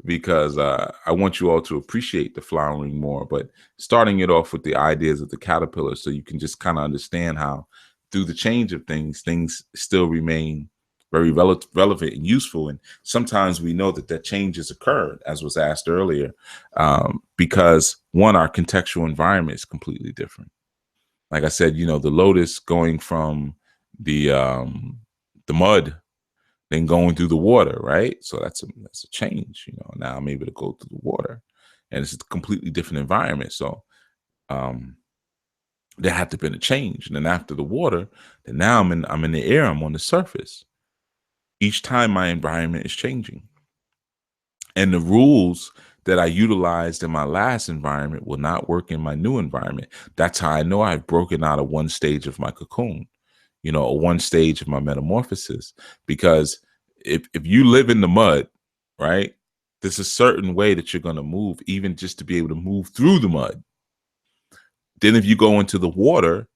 because I want you all to appreciate the flowering more, but starting it off with the ideas of the caterpillar, so you can just kind of understand how through the change of things still remain very relevant and useful. And sometimes we know that change has occurred, as was asked earlier, because one, our contextual environment is completely different. Like I said, the lotus going from the mud, then going through the water, right? So that's a change. Now I'm able to go through the water, and it's a completely different environment. So there had to have been a change. And then after the water, then now I'm in the air, I'm on the surface. Each time my environment is changing. And the rules that I utilized in my last environment will not work in my new environment. That's how I know I've broken out of one stage of my cocoon, or one stage of my metamorphosis. Because if you live in the mud, right, there's a certain way that you're going to move, even just to be able to move through the mud. Then if you go into the water,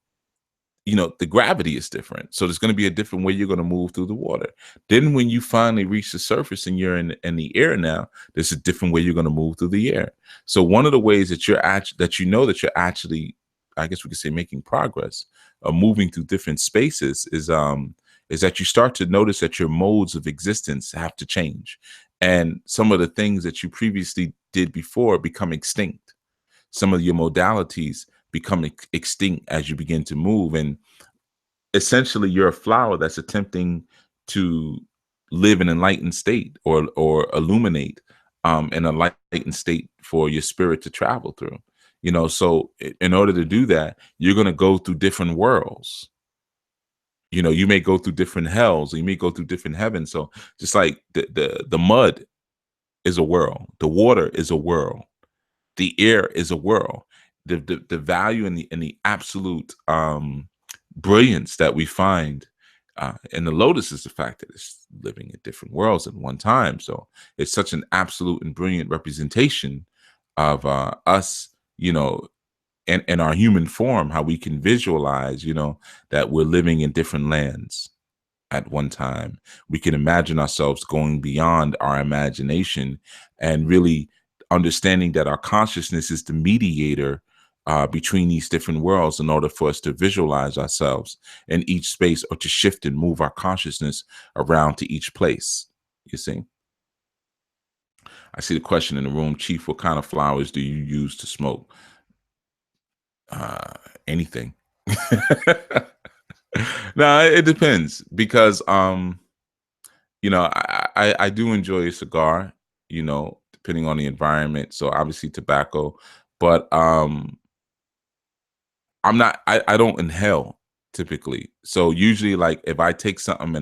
the gravity is different. So there's going to be a different way you're going to move through the water. Then when you finally reach the surface and you're in the air now, there's a different way you're going to move through the air. So one of the ways that you're actually, I guess we could say, making progress, moving through different spaces is that you start to notice that your modes of existence have to change. And some of the things that you previously did before become extinct. Some of your modalities become extinct as you begin to move. And essentially, you're a flower that's attempting to live an enlightened state, or illuminate an enlightened state for your spirit to travel through. So in order to do that, you're going to go through different worlds. You may go through different hells, or you may go through different heavens. So just like the mud is a world, the water is a world, the air is a world. The value and the absolute brilliance that we find in the lotus is the fact that it's living in different worlds at one time. So it's such an absolute and brilliant representation of us, and our human form, how we can visualize, that we're living in different lands at one time. We can imagine ourselves going beyond our imagination and really understanding that our consciousness is the mediator between these different worlds in order for us to visualize ourselves in each space, or to shift and move our consciousness around to each place. You see? I see the question in the room, Chief, what kind of flowers do you use to smoke? Uh, Anything. No, it depends, because I do enjoy a cigar, depending on the environment. So obviously tobacco, but I don't inhale typically. So usually, like, if I take something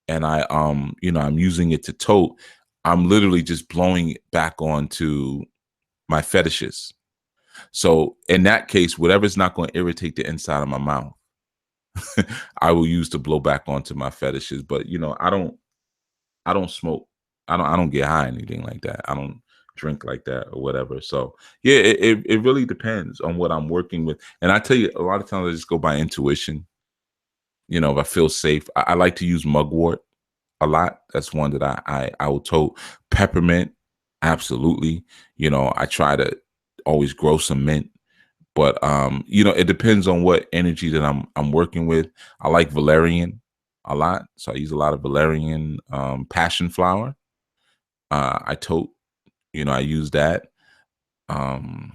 and I'm using it to tote, I'm literally just blowing it back onto my fetishes. So in that case, whatever's not going to irritate the inside of my mouth, I will use to blow back onto my fetishes. But I don't smoke. I don't get high or anything like that. I don't drink like that or whatever. So yeah, it really depends on what I'm working with. And I tell you, a lot of times I just go by intuition. If I feel safe, I like to use mugwort a lot. That's one that I will tote. Peppermint, absolutely. I try to always grow some mint. But it depends on what energy that I'm working with. I like valerian a lot, so I use a lot of valerian, passion flower. I tote, I use that. Trying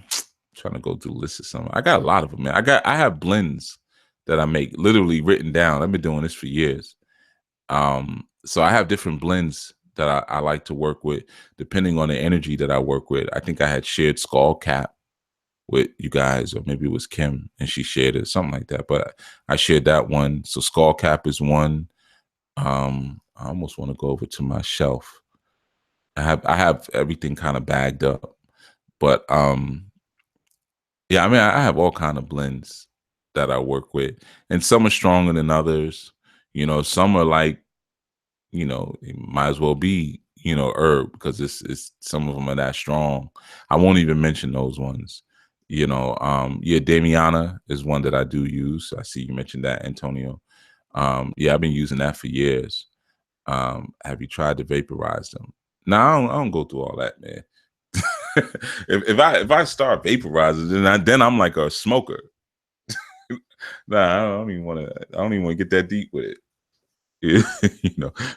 to go through the list of some. I got a lot of them, man. I have blends that I make, literally written down. I've been doing this for years. So I have different blends that I like to work with, depending on the energy that I work with. I think I had shared skull cap with you guys, or maybe it was Kim and she shared it, something like that. But I shared that one. So skull cap is one. I almost want to go over to my shelf. I have everything kind of bagged up. But yeah, I mean, I have all kind of blends that I work with, and some are stronger than others. Some are like, it might as well be, herb, because it's some of them are that strong. I won't even mention those ones. Yeah, Damiana is one that I do use. I see you mentioned that, Antonio. Yeah, I've been using that for years. Have you tried to vaporize them? No, I don't go through all that, man. if I start vaporizing, then I'm like a smoker. Nah, I don't even want to get that deep with it.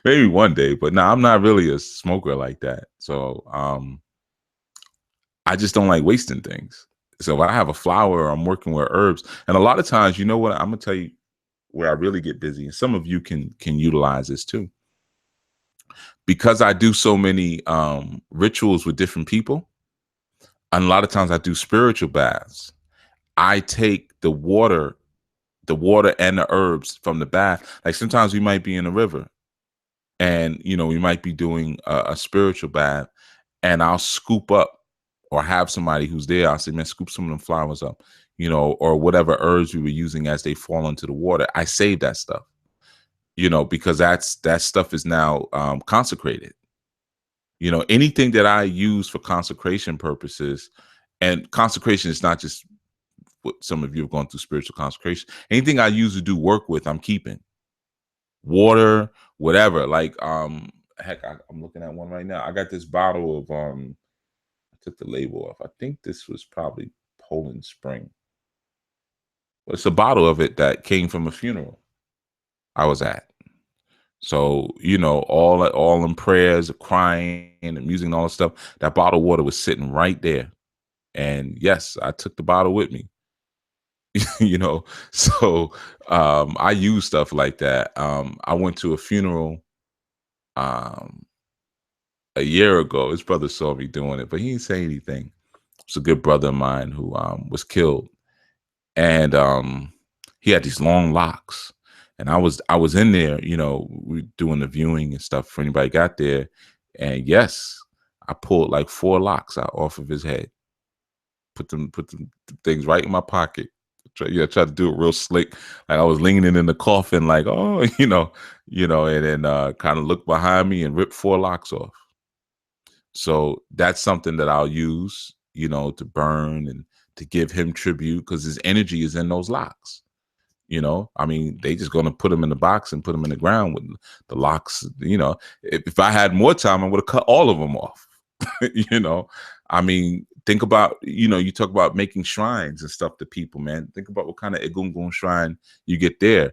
Maybe one day, but no, I'm not really a smoker like that. So I just don't like wasting things. So if I have a flower, or I'm working with herbs, and a lot of times, you know what, I'm gonna tell you where I really get busy, and some of you can utilize this too. Because I do so many rituals with different people, and a lot of times I do spiritual baths. I take the water and the herbs from the bath. Like sometimes we might be in a river, and we might be doing a spiritual bath, and I'll scoop up, or have somebody who's there. I'll say, man, scoop some of them flowers up, or whatever herbs we were using as they fall into the water. I save that stuff, because that stuff is now consecrated. Anything that I use for consecration purposes, and consecration is not just what some of you have gone through, spiritual consecration. Anything I use to do work with, I'm keeping. Water, whatever. Like, heck, I'm looking at one right now. I got this bottle of I took the label off. I think this was probably Poland Spring. But it's a bottle of it that came from a funeral I was at. So, all in prayers, crying and music and all that stuff, that bottle of water was sitting right there. And yes, I took the bottle with me. So I use stuff like that. I went to a funeral um a year ago. His brother saw me doing it, but he didn't say anything. It's a good brother of mine who was killed, and he had these long locks, And I was in there, we doing the viewing and stuff for anybody got there. And yes, I pulled like 4 locks out off of his head, put them things right in my pocket. Try to do it real slick. Like I was leaning in the coffin, like, oh, and then kind of look behind me and rip 4 locks off. So that's something that I'll use, to burn and to give him tribute, because his energy is in those locks. I mean, they just going to put them in the box and put them in the ground with the locks. If I had more time, I would have cut all of them off. I mean, think about, you talk about making shrines and stuff to people, man. Think about what kind of egungun shrine you get there.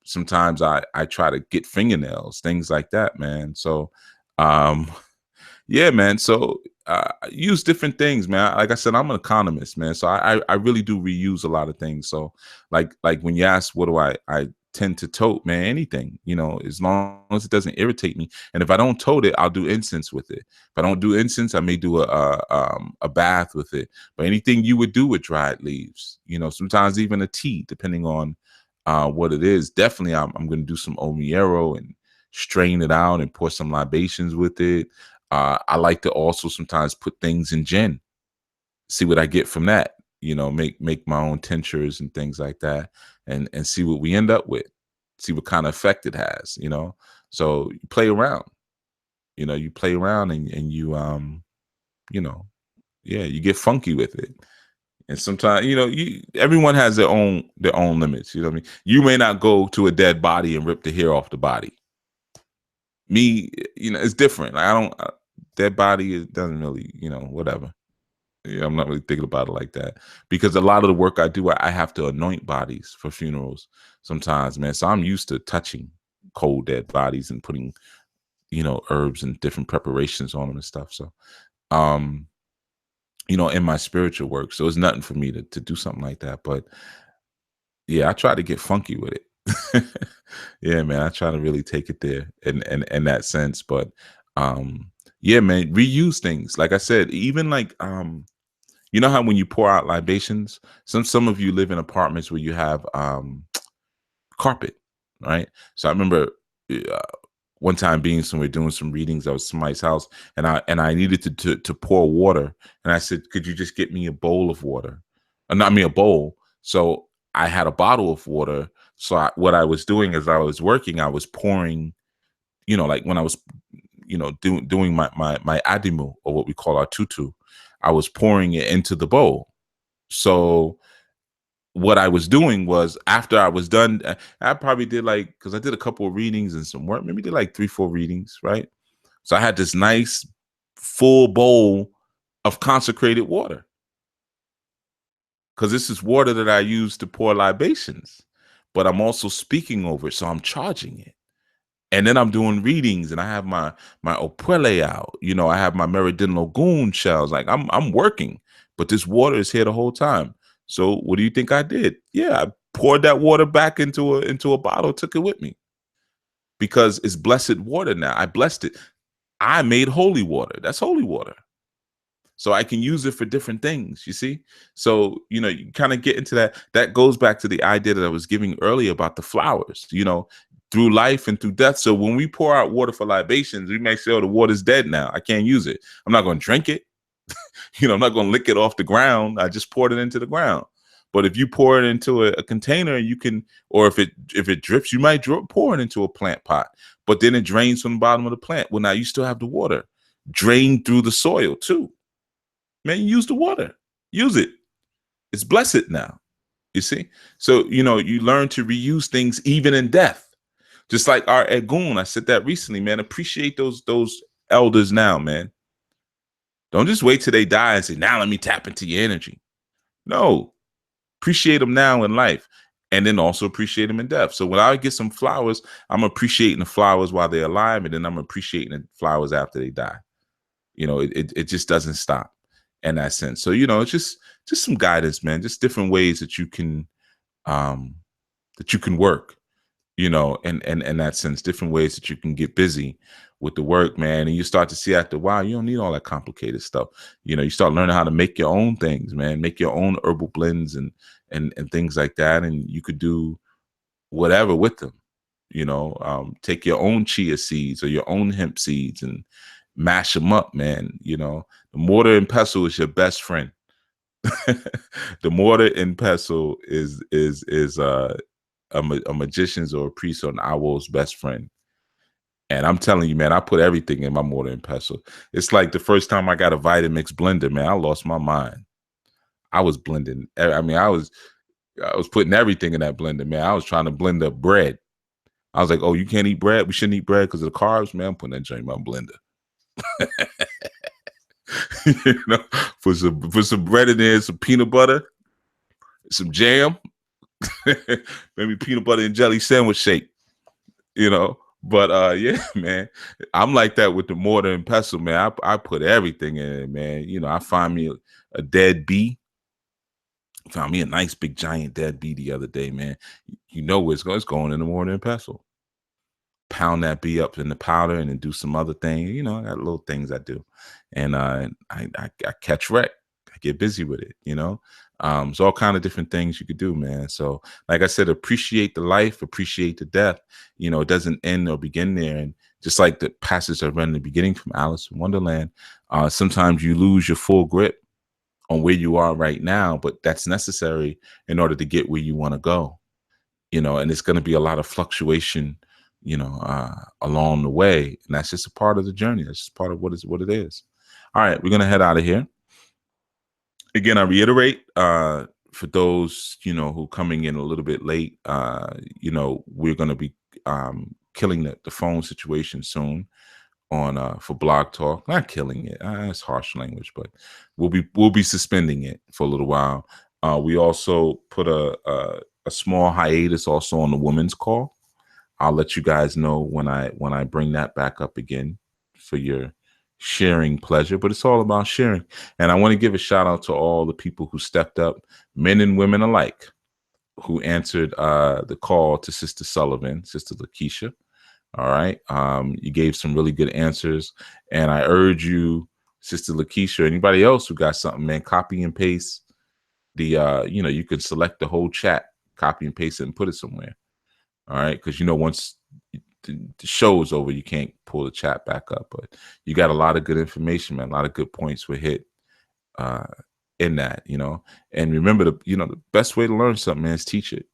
Sometimes I try to get fingernails, things like that, man. So, yeah, man. So use different things, man. Like I said, I'm an economist, man. So I really do reuse a lot of things. So like when you ask what do I tend to tote, man, anything, as long as it doesn't irritate me. And if I don't tote it, I'll do incense with it. If I don't do incense, I may do a bath with it. But anything you would do with dried leaves, sometimes even a tea, depending on what it is. Definitely, I'm going to do some omiero and strain it out and pour some libations with it. I like to also sometimes put things in gin, see what I get from that. Make my own tinctures and things like that, and see what we end up with. See what kind of effect it has. So you play around. You play around and you yeah, you get funky with it. And sometimes everyone has their own limits. You know what I mean? You may not go to a dead body and rip the hair off the body. Me, it's different. Like, I don't. Dead body, it doesn't really, whatever. Yeah, I'm not really thinking about it like that, because a lot of the work I do, I have to anoint bodies for funerals sometimes, man. So I'm used to touching cold dead bodies and putting, herbs and different preparations on them and stuff. So, um, in my spiritual work, so it's nothing for me to do something like that. But yeah, I try to get funky with it. Yeah, man, I try to really take it there in that sense. But yeah, man, reuse things. Like I said, even like you know how when you pour out libations, some of you live in apartments where you have carpet, right? So I remember uh, one time being somewhere doing some readings. I was somebody's house, and I needed to pour water, and I said, "Could you just get me a bowl of water?" Not me a bowl. So I had a bottle of water. So what I was doing as I was working, I was pouring, like when I was, doing my adimu, or what we call our tutu, I was pouring it into the bowl. So what I was doing was, after I was done, I probably did, like, because I did a couple of readings and some work, maybe did like 3-4 readings, right? So I had this nice full bowl of consecrated water, because this is water that I use to pour libations, but I'm also speaking over it, so I'm charging it. And then I'm doing readings, and I have my opele out. I have my Meridin Lagoon shells. Like, I'm working, but this water is here the whole time. So what do you think I did? Yeah, I poured that water back into a bottle, took it with me, because it's blessed water now. I blessed it. I made holy water. That's holy water. So I can use it for different things, you see? So, you kind of get into that. That goes back to the idea that I was giving earlier about the flowers, through life and through death. So when we pour out water for libations, we may say, oh, the water's dead now, I can't use it. I'm not going to drink it. I'm not going to lick it off the ground. I just poured it into the ground. But if you pour it into a container, you can, or if it drips, you might pour it into a plant pot, but then it drains from the bottom of the plant. Well, now you still have the water drain through the soil too. Man, use the water. Use it. It's blessed now. You see? So, you learn to reuse things even in death. Just like our Egun, I said that recently, man. Appreciate those elders now, man. Don't just wait till they die and say, now let me tap into your energy. No. Appreciate them now in life, and then also appreciate them in death. So when I get some flowers, I'm appreciating the flowers while they're alive, and then I'm appreciating the flowers after they die. It just doesn't stop in that sense. So, it's just some guidance, man. Just different ways that you can work, in that sense, different ways that you can get busy with the work, man. And you start to see after a while, you don't need all that complicated stuff. You start learning how to make your own things, man, make your own herbal blends and things like that. And you could do whatever with them. Take your own chia seeds or your own hemp seeds and mash them up, man. The mortar and pestle is your best friend. The mortar and pestle is a magician's or a priest or an owl's best friend. And I'm telling you, man, I put everything in my mortar and pestle. It's like the first time I got a Vitamix blender, man, I lost my mind. I was blending. I mean, I was putting everything in that blender, man. I was trying to blend up bread. I was like, oh, you can't eat bread? We shouldn't eat bread because of the carbs? Man, I'm putting that joint in my blender. Put some bread in there, some peanut butter, some jam, maybe peanut butter and jelly sandwich shake, But yeah, man, I'm like that with the mortar and pestle, man. I put everything in it, man. I find me a dead bee. Found me a nice big giant dead bee the other day, man. Where it's going in the mortar and pestle. Pound that bee up in the powder and then do some other thing. I got little things I do, and I catch wreck. I get busy with it. There's all kind of different things you could do, man. So, like I said, appreciate the life, appreciate the death. It doesn't end or begin there. And just like the passage I read in the beginning from Alice in Wonderland, sometimes you lose your full grip on where you are right now, but that's necessary in order to get where you want to go. And it's going to be a lot of fluctuation, along the way. And that's just a part of the journey. That's just part of what it is. All right, we're going to head out of here. Again, I reiterate, for those, who coming in a little bit late, we're going to be killing the phone situation soon on for Blog Talk. Not killing it. It's harsh language, but we'll be suspending it for a little while. We also put a small hiatus also on the women's call. I'll let you guys know when I bring that back up again for your sharing pleasure, but it's all about sharing. And I want to give a shout out to all the people who stepped up, men and women alike, who answered the call to Sister Sullivan, Sister Lakeisha. All right. You gave some really good answers. And I urge you, Sister Lakeisha, anybody else who got something, man, copy and paste the, you can select the whole chat, copy and paste it and put it somewhere. All right. Because, once the show is over, you can't pull the chat back up. But you got a lot of good information, man. A lot of good points were hit in that, And remember, the best way to learn something, man, is teach it.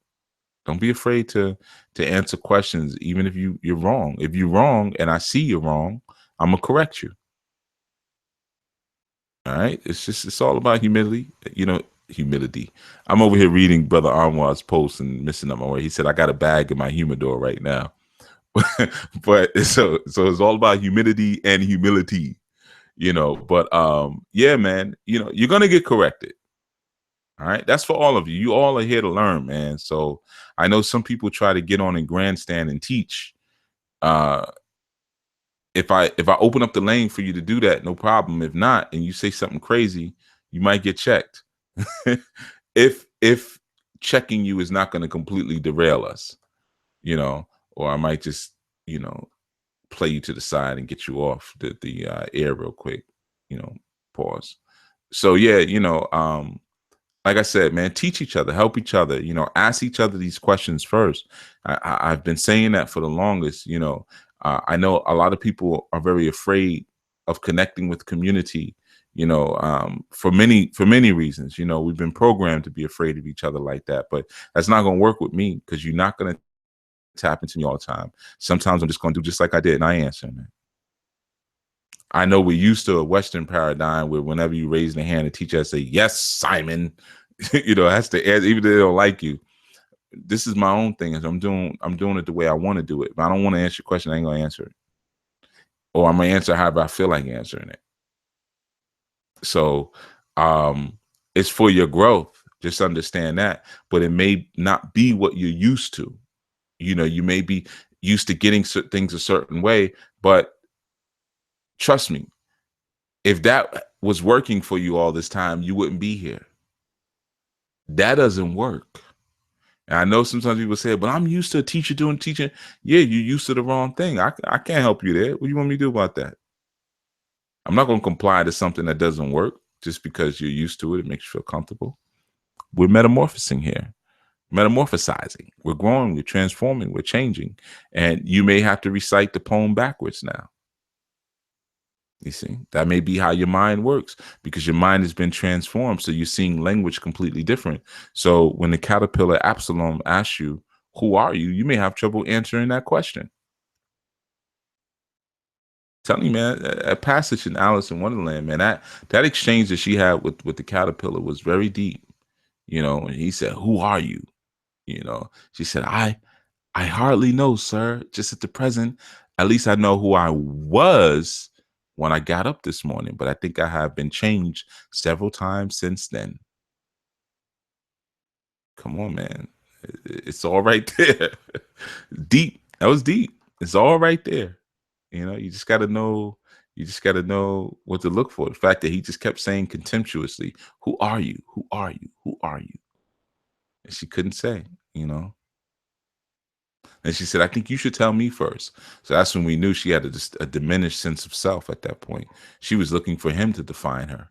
Don't be afraid to answer questions, even if you're wrong. If you're wrong and I see you're wrong, I'm going to correct you. All right. It's all about humility. Humility. I'm over here reading Brother Anwar's post and missing up my way. He said, I got a bag in my humidor right now. But so it's all about humidity and humility, but yeah, man, you're going to get corrected. All right. That's for all of you. You all are here to learn, man. So I know some people try to get on and grandstand and teach. If I open up the lane for you to do that, no problem. If not, and you say something crazy, you might get checked. If checking you is not going to completely derail us, or I might just, play you to the side and get you off the air real quick, pause. So yeah, like I said, man, teach each other, help each other, ask each other these questions first. I've been saying that for the longest, I know a lot of people are very afraid of connecting with community, for many reasons. We've been programmed to be afraid of each other like that, but that's not going to work with me, because you're not going to tap into me all the time. Sometimes I'm just going to do just like I did, and I answer, man. I know we're used to a Western paradigm where whenever you raise the hand, the teacher say, yes, Simon, that's the answer, even though they don't like you. This is my own thing. I'm doing it the way I want to do it. If I don't want to answer your question, I ain't going to answer it. Or I'm going to answer however I feel like answering it. So it's for your growth. Just understand that. But it may not be what you're used to. You may be used to getting things a certain way, but trust me, if that was working for you all this time, you wouldn't be here. That doesn't work. And I know sometimes people say, but I'm used to a teacher doing teaching. Yeah, you're used to the wrong thing. I can't help you there. What do you want me to do about that? I'm not going to comply to something that doesn't work just because you're used to it. It makes you feel comfortable. We're metamorphosing here. metamorphosizing. We're growing, we're transforming, we're changing. And you may have to recite the poem backwards now. You see, that may be how your mind works because your mind has been transformed. So you're seeing language completely different. So when the caterpillar Absalom asks you, who are you? You may have trouble answering that question. Tell me, man, a passage in Alice in Wonderland, man, that exchange that she had with the caterpillar was very deep. And he said, who are you? She said, I hardly know, sir. Just at the present, at least I know who I was when I got up this morning, but I think I have been changed several times since then. Come on, man. It's all right there. Deep. That was deep. It's all right there. You just got to know. You just got to know what to look for. The fact that he just kept saying contemptuously, who are you? Who are you? Who are you? And she couldn't say. And she said, I think you should tell me first. So that's when we knew she had a diminished sense of self at that point. She was looking for him to define her.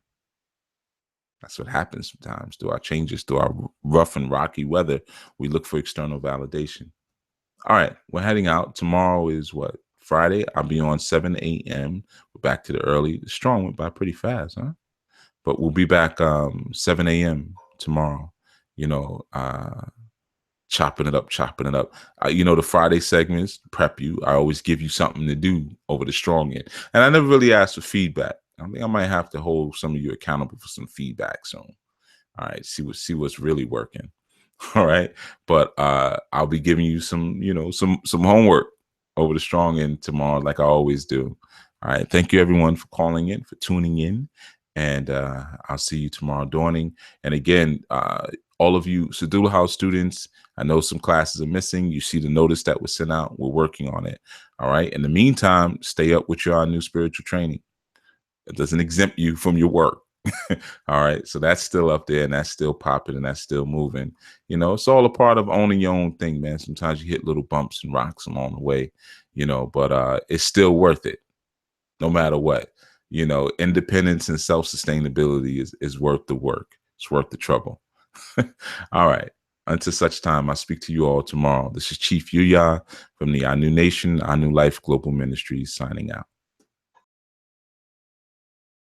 That's what happens sometimes. Through our changes, through our rough and rocky weather, we look for external validation. All right, we're heading out. Tomorrow is what? Friday. I'll be on 7 a.m. We're back to the early. The strong went by pretty fast, huh? But we'll be back 7 a.m. tomorrow. Chopping it up. The Friday segments prep you. I always give you something to do over the strong end. And I never really asked for feedback. I think I might have to hold some of you accountable for some feedback soon. All right, see what's really working. All right. But I'll be giving you some homework over the strong end tomorrow, like I always do. All right. Thank you everyone for calling in, for tuning in. And I'll see you tomorrow dawning. And again, all of you Sedula House students, I know some classes are missing. You see the notice that was sent out. We're working on it. All right. In the meantime, stay up with your new spiritual training. It doesn't exempt you from your work. All right. So that's still up there and that's still popping and that's still moving. It's all a part of owning your own thing, man. Sometimes you hit little bumps and rocks along the way, but it's still worth it no matter what. Independence and self-sustainability is worth the work. It's worth the trouble. All right. Until such time, I speak to you all tomorrow. This is Cheif Yuya from the I New Nation, I New Life Global Ministries signing out.